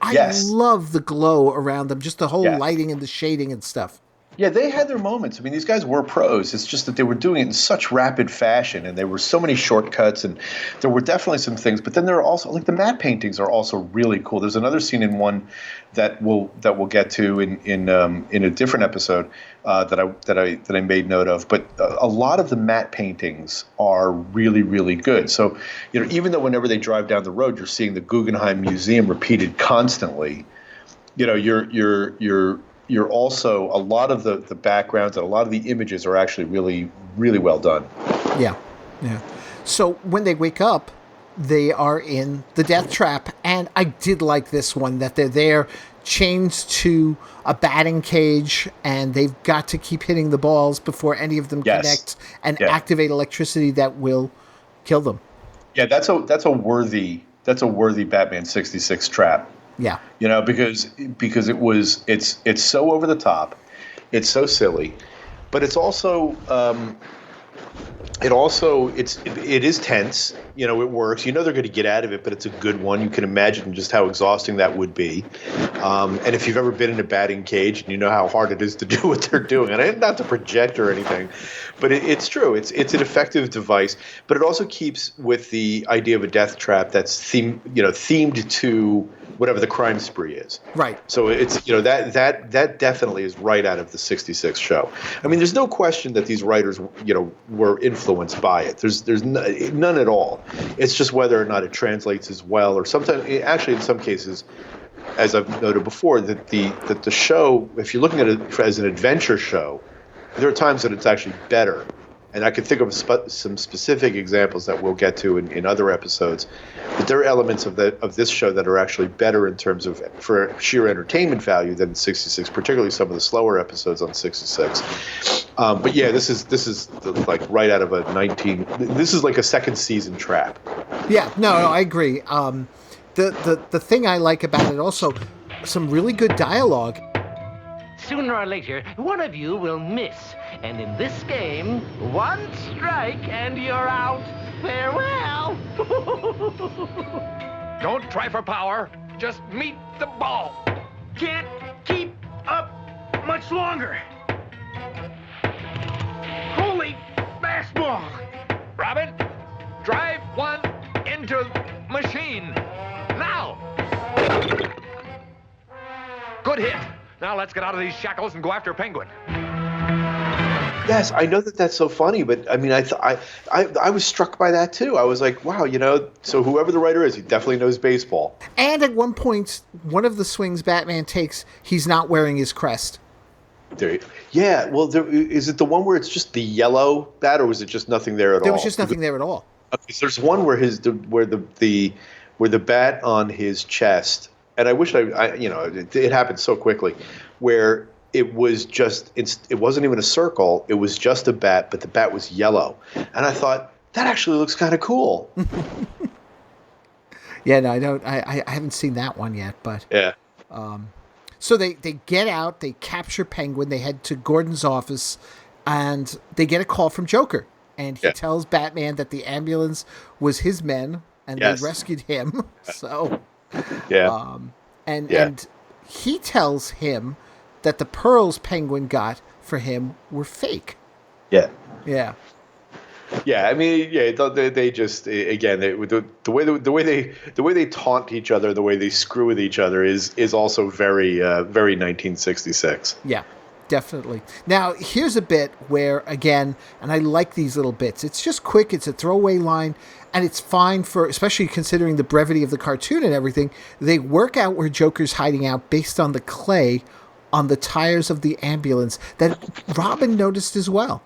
I love the glow around them, just the whole lighting and the shading and stuff. Yeah, they had their moments. I mean, these guys were pros. It's just that they were doing it in such rapid fashion, and there were so many shortcuts, and there were definitely some things. But then there are also, the matte paintings are also really cool. There's another scene in one that we'll get to in a different episode that I made note of. But a lot of the matte paintings are really, really good. So even though whenever they drive down the road, you're seeing the Guggenheim Museum repeated constantly. You're also, a lot of the backgrounds and a lot of the images are actually really, really well done. Yeah, yeah. So when they wake up, they are in the death trap, and I did like this one, that they're there chained to a batting cage, and they've got to keep hitting the balls before any of them connect and activate electricity that will kill them. Yeah, that's a worthy Batman 66 trap. Yeah. Because it's so over the top, it's so silly, but it's also it is tense. It works. They're going to get out of it, but it's a good one. You can imagine just how exhausting that would be. And if you've ever been in a batting cage, and you know how hard it is to do what they're doing, and not to project or anything, but it's true. It's an effective device, but it also keeps with the idea of a death trap that's themed to whatever the crime spree is. Right. So it's that definitely is right out of the 66 show. I mean, there's no question that these writers were influenced by it. There's none at all. It's just whether or not it translates as well, or sometimes actually in some cases, as I've noted before, that the show, if you're looking at it as an adventure show, there are times that it's actually better. And I can think of some specific examples that we'll get to in other episodes. But there are elements of this show that are actually better in terms of for sheer entertainment value than 66, particularly some of the slower episodes on 66. But yeah, this is like right out of a 19. This is like a second season trap. Yeah, no, I agree. The thing I like about it also, some really good dialogue. Sooner or later, one of you will miss. And in this game, one strike and you're out. Farewell. Don't try for power. Just meet the ball. Can't keep up much longer. Holy fastball. Robin, drive one into machine. Now. Good hit. Now let's get out of these shackles and go after Penguin. Yes, I know that's so funny, but I mean, I was struck by that too. I was like, wow, so whoever the writer is, he definitely knows baseball. And at one point, one of the swings Batman takes, he's not wearing his crest. Yeah, well, is it the one where it's just the yellow bat, or was it just nothing there at all? There was just nothing there at all. Okay, so there's one where the bat on his chest. And I wish it happened so quickly, where it wasn't even a circle. It was just a bat, but the bat was yellow. And I thought, that actually looks kind of cool. Yeah, no, I don't. I haven't seen that one yet, but yeah. So they get out, they capture Penguin, they head to Gordon's office, and they get a call from Joker, and he tells Batman that the ambulance was his men, and they rescued him. So, and he tells him that the pearls Penguin got for him were fake. Yeah. Yeah. Yeah, I mean, they just again the way they taunt each other, the way they screw with each other is also very 1966. Yeah, definitely. Now here's a bit where again, and I like these little bits. It's just quick. It's a throwaway line, and it's fine for, especially considering the brevity of the cartoon and everything. They work out where Joker's hiding out based on the clay on the tires of the ambulance that Robin noticed as well.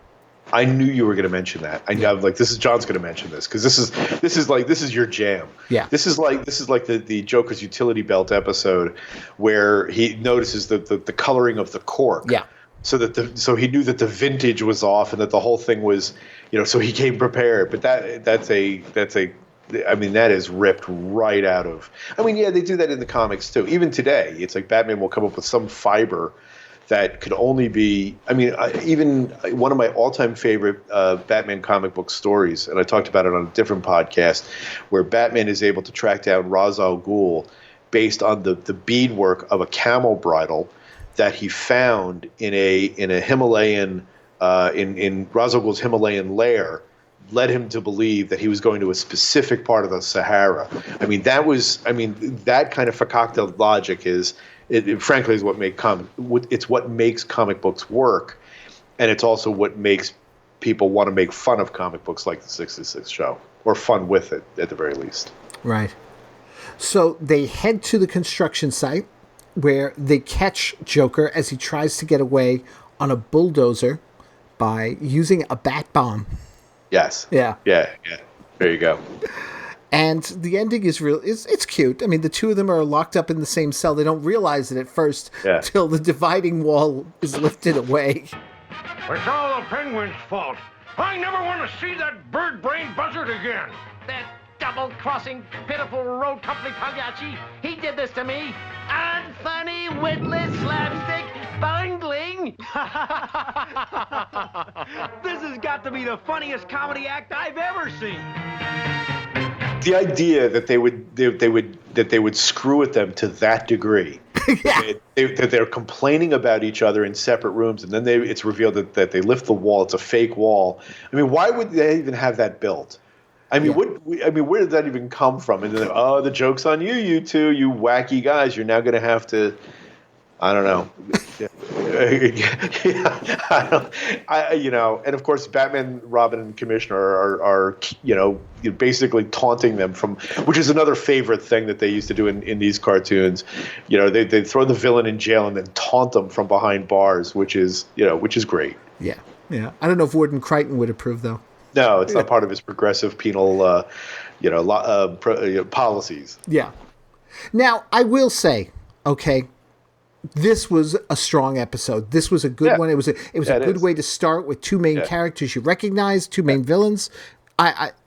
I knew you were going to mention that. I'm like, John's going to mention this because this is your jam. Yeah. This is like the Joker's utility belt episode where he notices the coloring of the cork. Yeah. So he knew that the vintage was off and that the whole thing was, so he came prepared. But that is ripped right out of. I mean, yeah, they do that in the comics too. Even today, it's like Batman will come up with some fiber that could only be, even one of my all-time favorite Batman comic book stories, and I talked about it on a different podcast, where Batman is able to track down Ra's al Ghul based on the beadwork of a camel bridle that he found in a Himalayan, in Ra's al Ghul's Himalayan lair, led him to believe that he was going to a specific part of the Sahara. That kind of fakakta logic is, it frankly is what makes comic books work, and it's also what makes people want to make fun of comic books like the 66 show, or fun with it at the very least. Right. So they head to the construction site where they catch Joker as he tries to get away on a bulldozer by using a bat bomb. Yes. Yeah. Yeah. There you go. And the ending is real. It's cute. I mean, the two of them are locked up in the same cell. They don't realize it at first till the dividing wall is lifted away. It's all the Penguin's fault. I never want to see that bird-brained buzzard again. That double-crossing, pitiful road company Pagliacci. He did this to me. Unfunny, witless, slapstick, bungling. This has got to be the funniest comedy act I've ever seen. The idea that they would screw at them to that degree, that they're complaining about each other in separate rooms, and then it's revealed that they lift the wall. It's a fake wall. I mean, why would they even have that built? I mean, where did that even come from? And then, the joke's on you, you two, you wacky guys. You're now going to have to, I don't know. And of course, Batman, Robin, and Commissioner are basically taunting them which is another favorite thing that they used to do in these cartoons. They throw the villain in jail and then taunt them from behind bars, which is great. Yeah. I don't know if Warden Crichton would approve though. No, it's not part of his progressive penal, policies. Yeah. Now I will say, okay, this was a strong episode. This was a good one. It was a good way to start with two main characters you recognize, two main villains.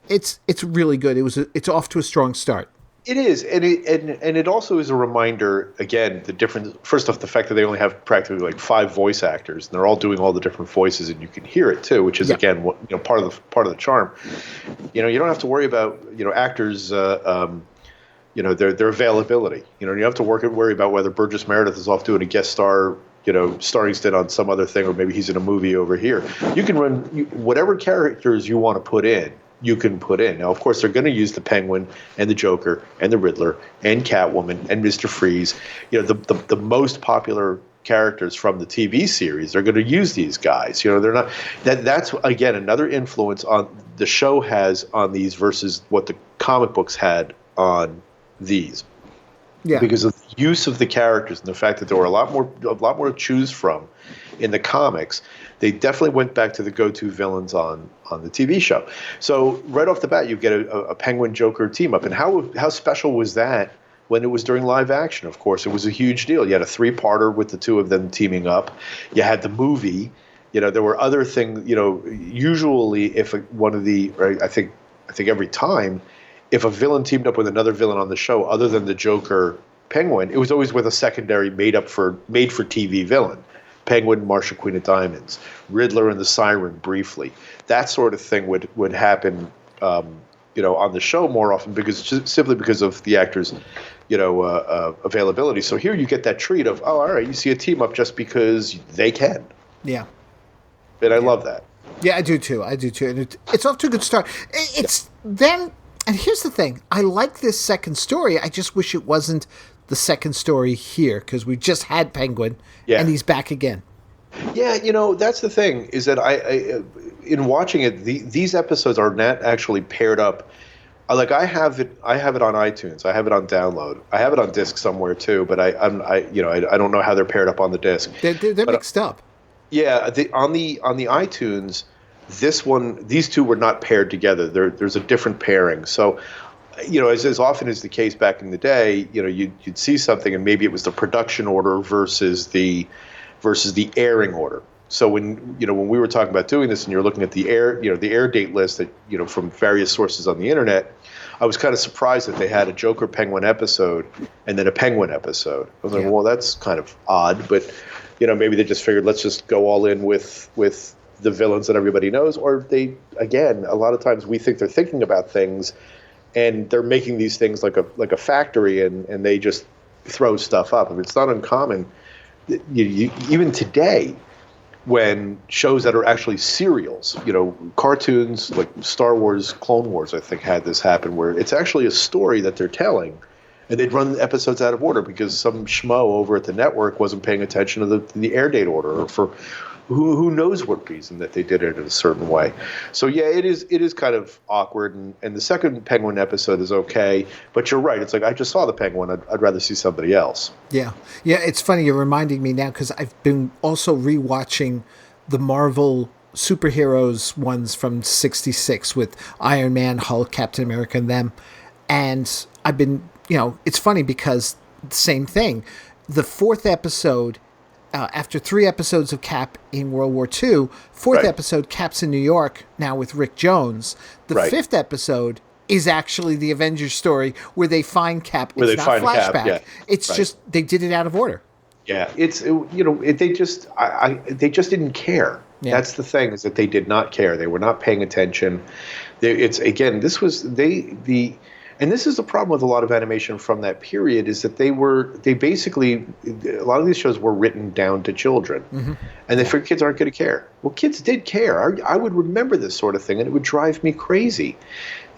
It's really good. It's off to a strong start. It is, and it also is a reminder again the difference. First off, the fact that they only have practically like 5 voice actors, and they're all doing all the different voices, and you can hear it too, which is again part of the charm. You don't have to worry about actors. Their availability. You don't have to worry about whether Burgess Meredith is off doing a guest star, starring stint on some other thing, or maybe he's in a movie over here. You can run whatever characters you want to put in. You can put in. Now, of course, they're going to use the Penguin and the Joker and the Riddler and Catwoman and Mr. Freeze. The most popular characters from the TV series. They're going to use these guys. They're not. That's again another influence on the show has on these versus what the comic books had on these. Yeah. Because of the use of the characters and the fact that there were a lot more to choose from in the comics, they definitely went back to the go-to villains on the TV show. So right off the bat, you get a Penguin Joker team up, and how special was that when it was during live action. Of course, it was a huge deal. You had a 3-parter with the two of them teaming up. You had the movie. There were other things. Usually, if one of the, I think every time, if a villain teamed up with another villain on the show, other than the Joker, Penguin, it was always with a secondary made for TV villain. Penguin, Marcia, Queen of Diamonds, Riddler and the Siren briefly. That sort of thing would happen, on the show more often simply because of the actors, availability. So here you get that treat of, oh, all right, you see a team up just because they can. Yeah. And I love that. Yeah, I do too. And it's off to a good start. It's then, and here's the thing. I like this second story. I just wish it wasn't the second story here, because we just had Penguin, and he's back again. Yeah, that's the thing, is that I in watching it, these episodes are not actually paired up. Like I have it on iTunes, I have it on download, I have it on disc somewhere too, but I don't know how they're paired up on the disc. They're mixed up. Yeah, on the iTunes, these two were not paired together. There's a different pairing. So, as often is the case back in the day, you'd see something and maybe it was the production order versus the airing order. So when we were talking about doing this and you're looking at the air date list that from various sources on the internet, I was kind of surprised that they had a Joker Penguin episode and then a Penguin episode. I was like, well, that's kind of odd, but maybe they just figured let's just go all in with the villains that everybody knows, or they, again, a lot of times we think they're thinking about things and they're making these things like a factory and they just throw stuff up. I mean, it's not uncommon. Even today, when shows that are actually serials, cartoons like Star Wars, Clone Wars, I think had this happen, where it's actually a story that they're telling, and they'd run episodes out of order because some schmo over at the network wasn't paying attention to the air date order, or for who knows what reason that they did it in a certain way. So yeah, it is kind of awkward, and the second Penguin episode is okay, but you're right. It's like, I just saw the Penguin. I'd rather see somebody else. Yeah. It's funny you're reminding me now, because I've been also rewatching the Marvel superheroes ones from '66 with Iron Man, Hulk, Captain America, and them, and I've been, it's funny because same thing. The fourth episode, after 3 episodes of Cap in World War II, fourth episode, Cap's in New York now with Rick Jones. The fifth episode is actually the Avengers story where they find Cap. It's not flashback. Cap, yeah. It's just they did it out of order. Yeah, they just didn't care. Yeah. That's the thing, is that they did not care. They were not paying attention. And this is the problem with a lot of animation from that period, is that a lot of these shows were written down to children, and they figured kids aren't going to care. Well, kids did care. I would remember this sort of thing, and it would drive me crazy.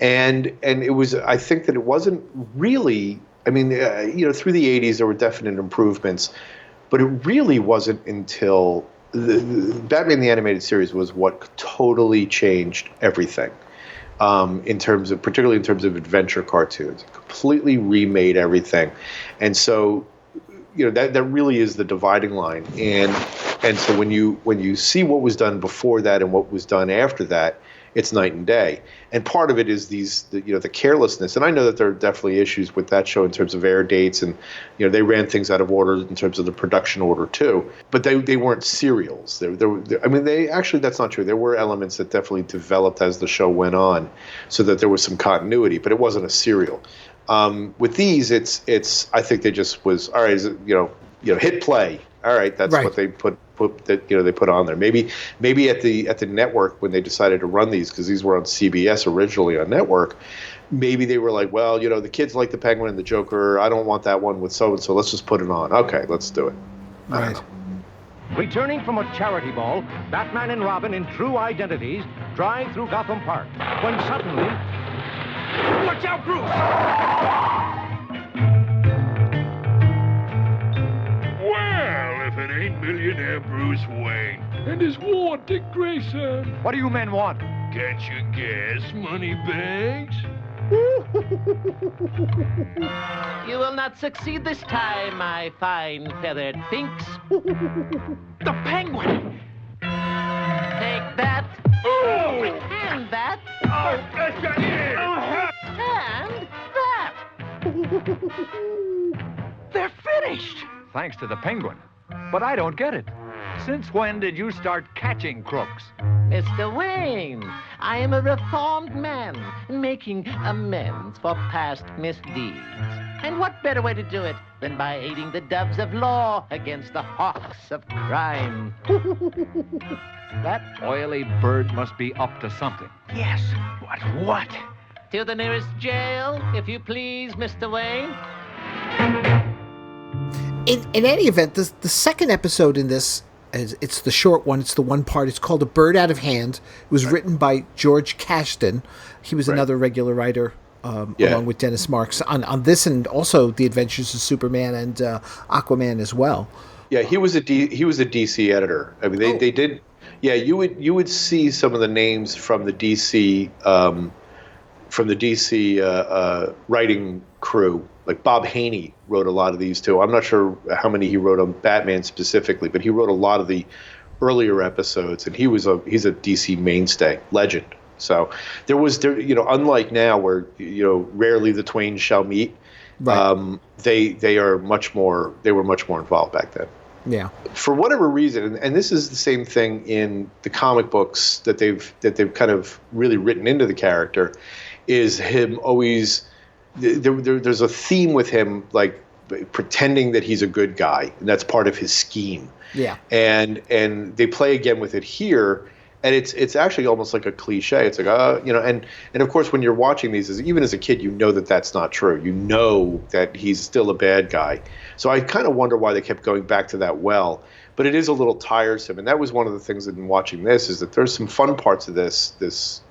And it was, I think that it wasn't really, through the 80s there were definite improvements, but it really wasn't until the Batman the Animated Series was what totally changed everything. Particularly in terms of adventure cartoons, it completely remade everything, and so that really is the dividing line. And so when you see what was done before that and what was done after that, it's night and day. And part of it is the carelessness. And I know that there are definitely issues with that show in terms of air dates, and they ran things out of order in terms of the production order too. But they weren't serials. That's not true. There were elements that definitely developed as the show went on, so that there was some continuity. But it wasn't a serial. With these, it's I think they just was, all right. Hit play. All right, that's what they they put on there. Maybe at the network, when they decided to run these, because these were on CBS originally on network, maybe they were like, well, the kids like the Penguin and the Joker. I don't want that one with so and so. Let's just put it on. Okay, let's do it. Right. Returning from a charity ball, Batman and Robin in true identities drive through Gotham Park, when suddenly, watch out, Bruce! Well, if it ain't millionaire Bruce Wayne And his ward, Dick Grayson. What do you men want? Can't you guess, Moneybags? You will not succeed this time, my fine feathered finks. The Penguin! Take that. Oh! And that. Oh, that's got it! And that. lynched, thanks to the Penguin. But I don't get it. Since when did you start catching crooks? Mr. Wayne, I am a reformed man, making amends for past misdeeds. And what better way to do it than by aiding the doves of law against the hawks of crime? That oily bird must be up to something. Yes, but what? To the nearest jail, if you please, Mr. Wayne. In any event, the second episode in this, it's the short one, it's the one part, it's called A Bird Out of Hand. It was written by George Cashton. He was another regular writer, along with Dennis Marks, on this and also The Adventures of Superman and Aquaman as well. Yeah, he was a DC editor. I mean, they did. Yeah, you would see some of the names from the DC writing crew. Like Bob Haney wrote a lot of these too. I'm not sure how many he wrote on Batman specifically, but he wrote a lot of the earlier episodes, and he's a DC mainstay, legend. So there, unlike now where rarely the twain shall meet. Right. They were much more involved back then. Yeah. For whatever reason, and this is the same thing in the comic books that they've kind of really written into the character, is him always. There's a theme with him, like pretending that he's a good guy, and that's part of his scheme. Yeah. And they play again with it here, and it's actually almost like a cliche. It's like and of course when you're watching these, even as a kid, you know that that's not true. You know that he's still a bad guy. So I kind of wonder why they kept going back to that well. But it is a little tiresome, and that was one of the things in watching this, is that there's some fun parts of this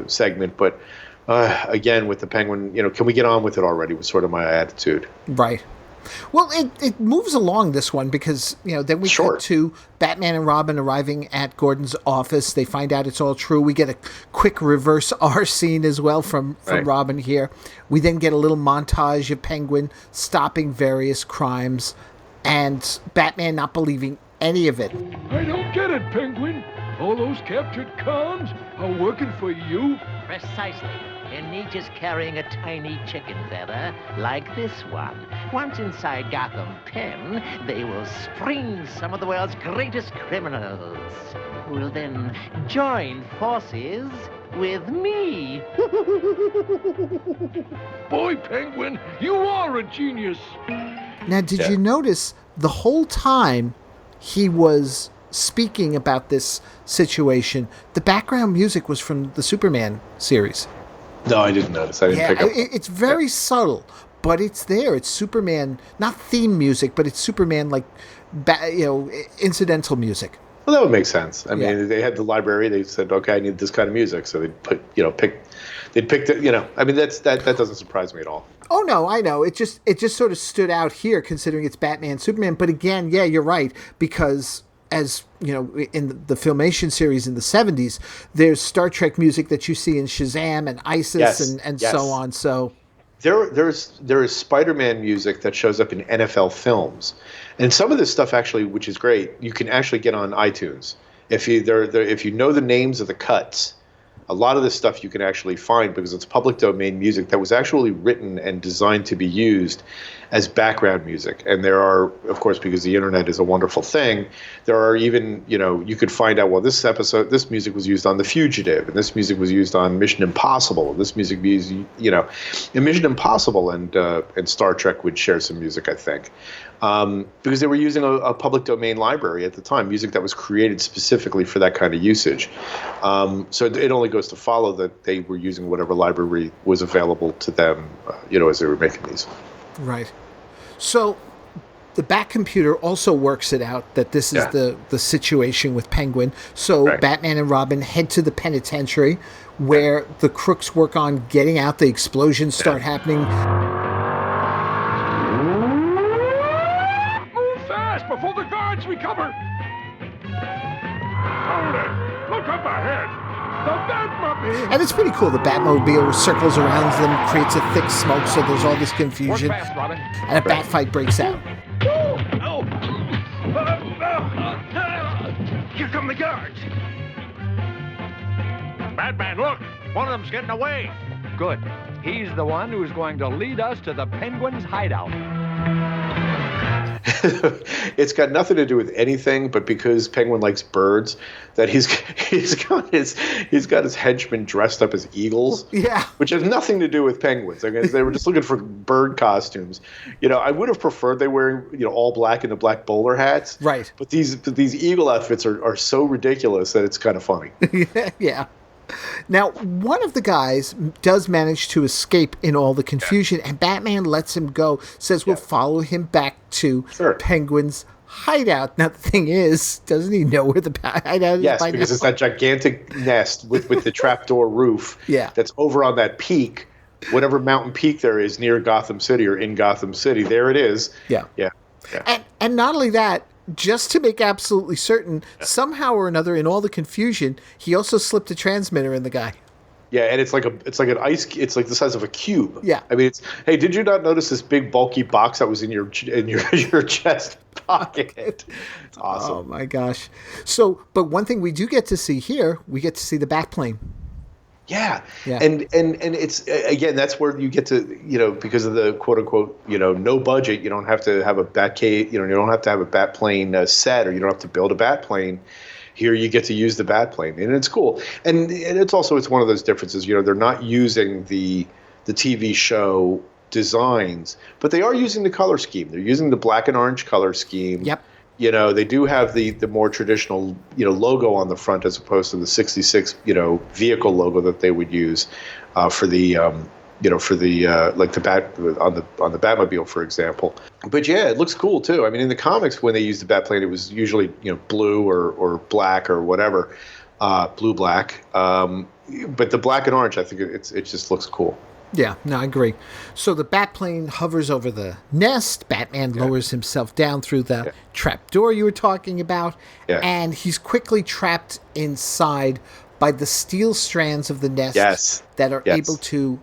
segment, but. Again, with the Penguin, can we get on with it already? Was sort of my attitude. Right. Well, it moves along, this one, because then we cut to Batman and Robin arriving at Gordon's office. They find out it's all true. We get a quick reverse R scene as well from Robin here. We then get a little montage of Penguin stopping various crimes, and Batman not believing any of it. I don't get it, Penguin. All those captured cons are working for you? Precisely. And each is carrying a tiny chicken feather like this one. Once inside Gotham Pen, they will spring some of the world's greatest criminals, who will then join forces with me. Boy, Penguin, you are a genius. Now, did you notice the whole time he was speaking about this situation, the background music was from the Superman series? No, I didn't notice. I didn't pick up. It's very subtle, but it's there. It's Superman, not theme music, but it's Superman incidental music. Well, that would make sense. I mean, they had the library. They said, "Okay, I need this kind of music," so they'd picked it. I mean, that doesn't surprise me at all. Oh no, I know. It just sort of stood out here, considering it's Batman, Superman. But again, yeah, you're right, because as in the Filmation series in the 70s, there's Star Trek music that you see in Shazam and ISIS and so on. So there is Spider-Man music that shows up in NFL films, and some of this stuff actually, which is great, you can actually get on iTunes if you know the names of the cuts. A lot of this stuff you can actually find because it's public domain music that was actually written and designed to be used as background music. And there are, of course, because the internet is a wonderful thing, there are even, you could find out, well, this music was used on The Fugitive, and this music was used on Mission Impossible, and this music was used, in Mission Impossible and Star Trek would share some music, I think. Because they were using a public domain library at the time, music that was created specifically for that kind of usage. So it only goes to follow that they were using whatever library was available to them, as they were making these. Right. So the Batcomputer also works it out that this is the situation with Penguin. So Batman and Robin head to the penitentiary where the crooks work on getting out. The explosions start happening. Move fast before the guards recover. Hold it. Look up ahead. The Batmobile. And it's pretty cool. The Batmobile circles around them, creates a thick smoke, so there's all this confusion. Work fast, Robin. And a bat fight breaks out. Here come the guards. Batman, look! One of them's getting away. Good. He's the one who's going to lead us to the Penguin's hideout. it's got nothing to do with anything, but because Penguin likes birds, that he's got his henchmen dressed up as eagles. Yeah, which has nothing to do with penguins. I guess they were just looking for bird costumes. I would have preferred they wearing all black and the black bowler hats. Right. But these eagle outfits are so ridiculous that it's kind of funny. Yeah. Now, one of the guys does manage to escape in all the confusion, and Batman lets him go, says we'll follow him back to Penguin's hideout. Now, the thing is, doesn't he know where the hideout is? Yes, because it's that gigantic nest with the trapdoor roof that's over on that peak, whatever mountain peak there is near Gotham City or in Gotham City. There it is. Yeah. And not only that, just to make absolutely certain, somehow or another, in all the confusion, he also slipped a transmitter in the guy. Yeah, and it's like the size of a cube. Yeah. I mean, hey, did you not notice this big bulky box that was in your chest pocket? It's awesome. Oh my gosh. So, but one thing we do get to see here, we get to see the Batplane. Yeah. And it's, again, that's where you get to, because of the quote unquote, no budget, you don't have to have a Batcave, you don't have to have a Batplane set, or you don't have to build a Batplane. Here you get to use the Batplane, and it's cool. And it's one of those differences, they're not using the TV show designs, but they are using the color scheme. They're using the black and orange color scheme. Yep. They do have the more traditional, logo on the front as opposed to the 66, vehicle logo that they would use for the, like the bat on the Batmobile, for example. But yeah, it looks cool too. I mean, in the comics, when they used the Batplane, it was usually blue or black or whatever, blue black. But the black and orange, I think it just looks cool. Yeah, no, I agree. So the Batplane hovers over the nest. Batman lowers himself down through the trapdoor you were talking about, and he's quickly trapped inside by the steel strands of the nest that are able to,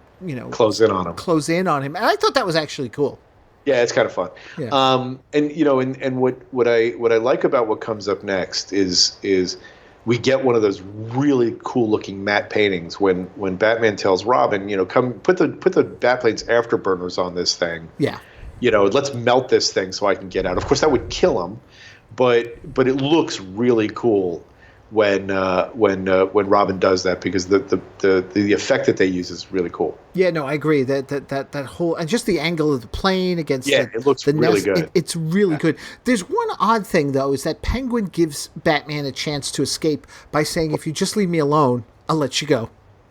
close in on him. And I thought that was actually cool. Yeah, it's kind of fun. Yeah. And what I like about what comes up next is we get one of those really cool looking matte paintings when Batman tells Robin, come put the Batplane's afterburners on this thing. Yeah. Let's melt this thing so I can get out. Of course, that would kill him, but it looks really cool when Robin does that, because the effect that they use is really cool. Yeah, no, I agree. That whole, and just the angle of the plane against it looks the really nest, good. It's really good. There's one odd thing though, is that Penguin gives Batman a chance to escape by saying, "If you just leave me alone, I'll let you go."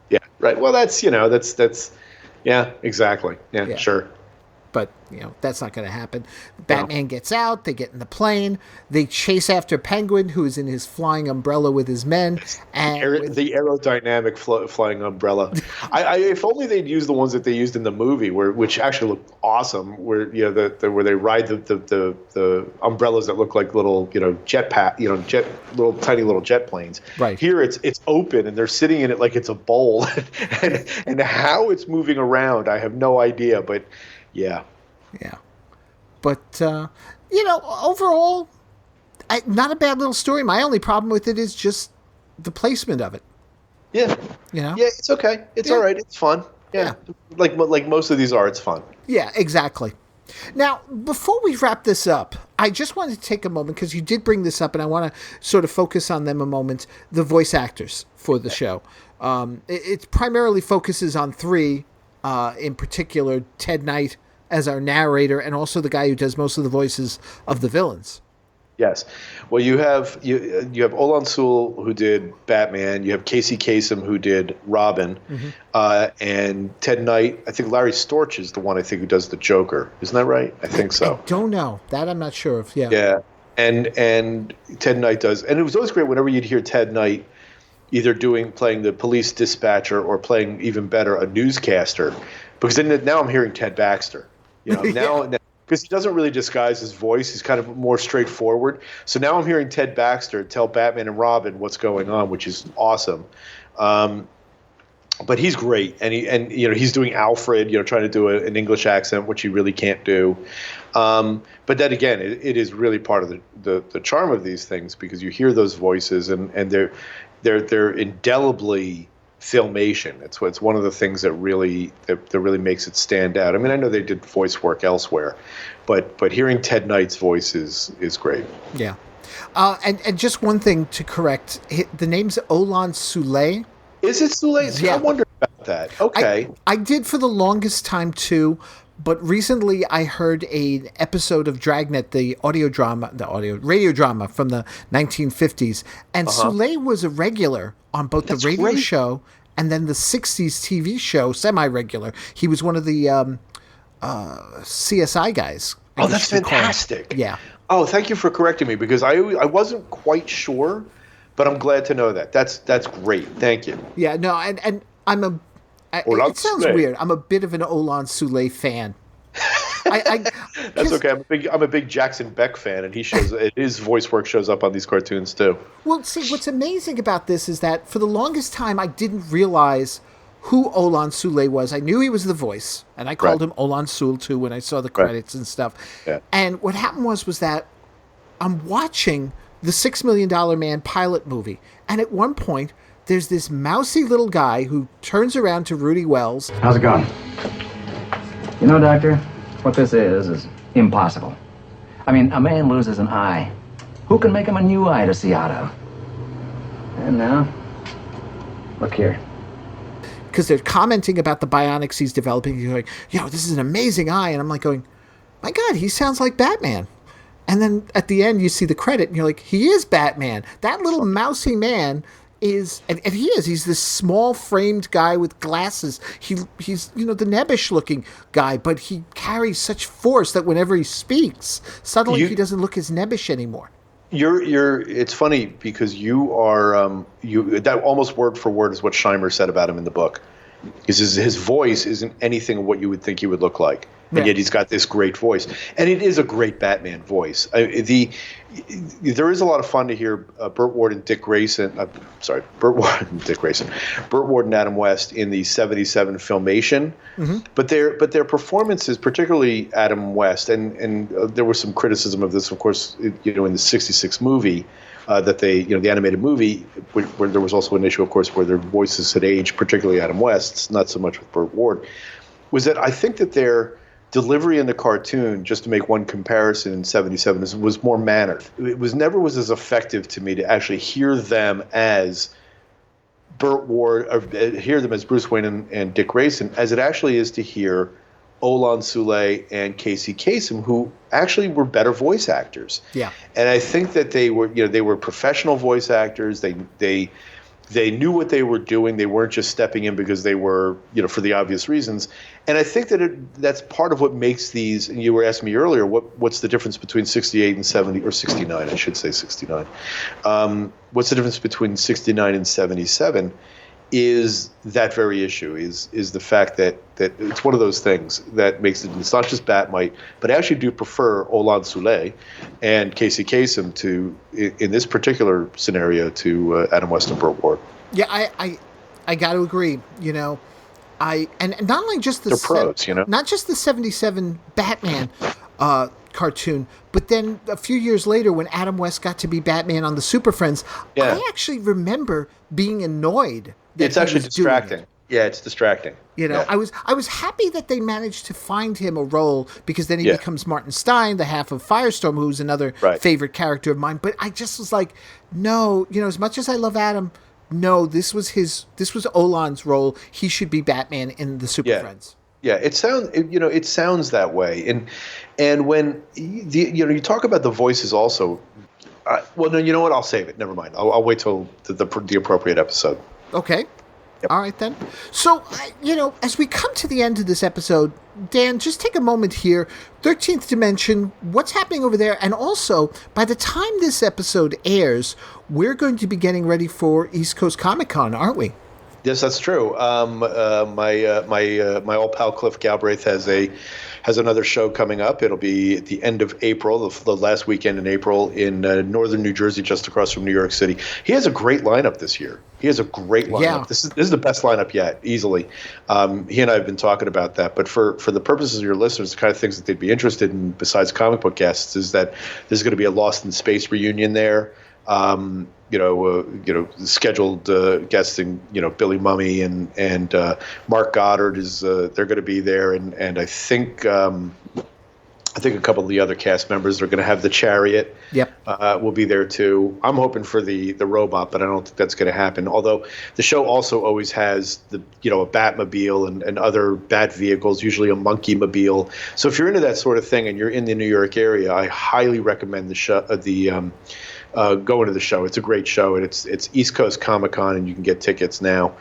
Yeah, right. Well, that's yeah, exactly. Yeah, sure. But, that's not going to happen. Batman gets out. They get in the plane. They chase after Penguin, who is in his flying umbrella with his men. And the aerodynamic flying umbrella. If only they'd used the ones that they used in the movie, which actually looked awesome. Where where they ride the umbrellas that look like little little tiny little jet planes. Right. Here it's open and they're sitting in it like it's a bowl, and how it's moving around, I have no idea, but. Yeah. But, overall, not a bad little story. My only problem with it is just the placement of it. Yeah. Yeah, it's okay. It's all right. It's fun. Yeah. Like most of these are, it's fun. Yeah, exactly. Now, before we wrap this up, I just wanted to take a moment, because you did bring this up, and I want to sort of focus on them a moment, the voice actors for the show. It primarily focuses on three, in particular, Ted Knight as our narrator, and also the guy who does most of the voices of the villains. Yes. Well, you have Olan Sewell, who did Batman. You have Casey Kasem, who did Robin. Mm-hmm. And Ted Knight. I think Larry Storch is the one, who does the Joker. Isn't that right? I think so. I don't know. That I'm not sure of. Yeah. Yeah. And Ted Knight does. And it was always great whenever you'd hear Ted Knight either playing the police dispatcher or playing, even better, a newscaster. Because then now I'm hearing Ted Baxter. Now because he doesn't really disguise his voice, he's kind of more straightforward. So now I'm hearing Ted Baxter tell Batman and Robin what's going on, which is awesome. But he's great, and he's doing Alfred, trying to do an English accent, which he really can't do. But then again, it is really part of the charm of these things, because you hear those voices and they're indelibly Filmation. It's one of the things that really makes it stand out. I mean, I know they did voice work elsewhere, but hearing Ted Knight's voice is great. Yeah. And just one thing to correct, the name's Olan Soule. Is it Soule? Yeah. I wondered about that. Okay. I did for the longest time too, but recently I heard an episode of Dragnet, the radio drama from the 1950s, and Soule was a regular on both the radio show and then the 60s TV show, semi-regular. He was one of the CSI guys. Oh, that's fantastic. Yeah. Oh, thank you for correcting me, because I wasn't quite sure, but I'm glad to know that. That's great. Thank you. Yeah, no, and I'm it sounds weird. I'm a bit of an Olan Soule fan. That's okay. I'm a big Jackson Beck fan, and his voice work shows up on these cartoons too. Well, see, what's amazing about this is that for the longest time I didn't realize who Olan Soule was. I knew he was the voice, and I called him Olan Soule too when I saw the credits and stuff. Yeah. And what happened was that I'm watching the $6 Million Man pilot movie, and at one point there's this mousy little guy who turns around to Rudy Wells. How's it going? You know, Doctor, what this is impossible. I mean, a man loses an eye. Who can make him a new eye to see out of? And now, look here. Because they're commenting about the bionics he's developing. You're like, this is an amazing eye. And I'm like going, my God, he sounds like Batman. And then at the end, you see the credit, and you're like, he is Batman. That little mousy man is, and he's this small framed guy with glasses. He's the nebbish looking guy, but he carries such force that whenever he speaks, suddenly he doesn't look as nebbish anymore. It's funny because you are that almost word for word is what Scheimer said about him in the book. His voice isn't anything of what you would think he would look like, and yet he's got this great voice, and it is a great Batman voice. There is a lot of fun to hear Burt Ward and Dick Grayson. Burt Ward and Adam West in the '77 Filmation, but their performances, particularly Adam West, and there was some criticism of this, of course, in the '66 movie. That they, the animated movie, where there was also an issue, of course, where their voices had aged, particularly Adam West's, not so much with Burt Ward, was that I think that their delivery in the cartoon, just to make one comparison in '77, was more mannered. It never was as effective to me to actually hear them as Burt Ward, or hear them as Bruce Wayne and Dick Grayson, as it actually is to hear Olan Soule and Casey Kasem, who actually were better voice actors. Yeah. And I think that they were professional voice actors. They knew what they were doing. They weren't just stepping in because they were, for the obvious reasons. And I think that's part of what makes these, and you were asking me earlier, what's the difference between 68 and 70, or 69, I should say 69. What's the difference between 69 and 77? Is that very issue, is the fact that it's one of those things that makes it's not just Batmite, but I actually do prefer Olan Soule and Casey Kasem in this particular scenario to Adam West and Burt Ward. Yeah, I got to agree. And not only just they're pros, not just the '77 Batman cartoon, but then a few years later when Adam West got to be Batman on the Super Friends, I actually remember being annoyed. It's actually distracting. Yeah, it's distracting. I was happy that they managed to find him a role, because then he becomes Martin Stein, the half of Firestorm, who's another favorite character of mine. But I just was like, no, as much as I love Adam, no, this was Olan's role. He should be Batman in the Super Friends. Yeah, it sounds that way. And when you talk about the voices also, well, no, you know what? I'll save it. Never mind. I'll wait till the appropriate episode. Okay. Yep. All right, then. So, as we come to the end of this episode, Dan, just take a moment here. 13th Dimension, what's happening over there? And also, by the time this episode airs, we're going to be getting ready for East Coast Comic Con, aren't we? Yes, that's true. My old pal Cliff Galbraith has another show coming up. It'll be at the end of April, the last weekend in April, in northern New Jersey, just across from New York City. He has a great lineup this year. He has a great lineup. Yeah. This is the best lineup yet, easily. He and I have been talking about that. But for the purposes of your listeners, the kind of things that they'd be interested in, besides comic book guests, is that there's going to be a Lost in Space reunion there. Scheduled guests, Billy Mummy and Mark Goddard is they're going to be there, and I think a couple of the other cast members are going to have the Chariot. Yep. Will be there too. I'm hoping for the robot, but I don't think that's going to happen. Although the show also always has a Batmobile and other Bat vehicles, usually a Monkey-mobile. So if you're into that sort of thing and you're in the New York area, I highly recommend the show. Going to the show. It's a great show, and it's East Coast Comic-Con, and you can get tickets now.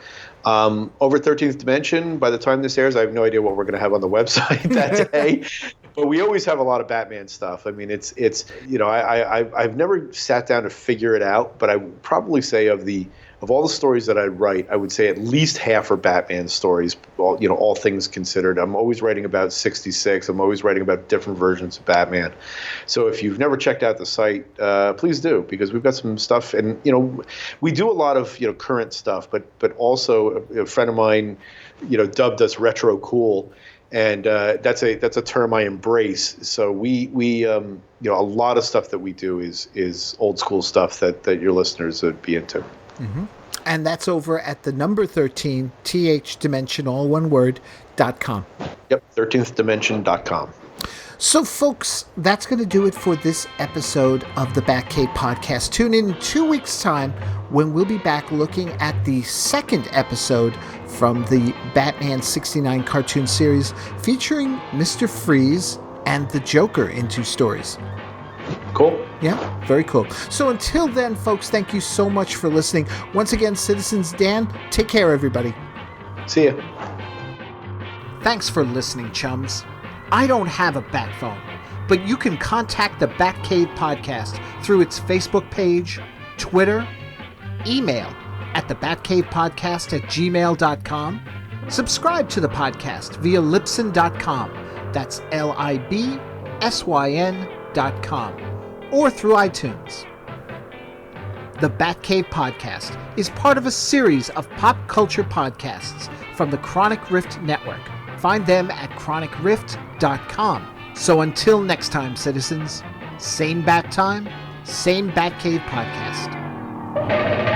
Over 13th Dimension, by the time this airs, I have no idea what we're going to have on the website that day. But we always have a lot of Batman stuff. I mean, I've never sat down to figure it out, but I would probably say of all the stories that I write, I would say at least half are Batman stories, all things considered. I'm always writing about 66. I'm always writing about different versions of Batman. So if you've never checked out the site, please do, because we've got some stuff. And, we do a lot of, current stuff, but also a friend of mine, dubbed us retro cool. And that's a term I embrace. So we a lot of stuff that we do is old school stuff that your listeners would be into. Mm-hmm. And that's over at the number 13, THDimension, all one word, .com. Yep, 13thdimension.com. So, folks, that's going to do it for this episode of the Batcave Podcast. Tune in 2 weeks' time when we'll be back looking at the second episode from the Batman 69 cartoon series featuring Mr. Freeze and the Joker in 2 stories. Cool. Yeah, very cool. So until then, folks, thank you so much for listening. Once again, Citizens Dan, take care, everybody. See ya. Thanks for listening, chums. I don't have a bat phone, but you can contact the Batcave Podcast through its Facebook page, Twitter, email at thebatcavepodcast@gmail.com. Subscribe to the podcast via Libsyn.com. That's LIBSYN.com. Or through iTunes. The Batcave Podcast is part of a series of pop culture podcasts from the Chronic Rift Network. Find them at chronicrift.com. So until next time, citizens, sane bat time, sane Batcave Podcast.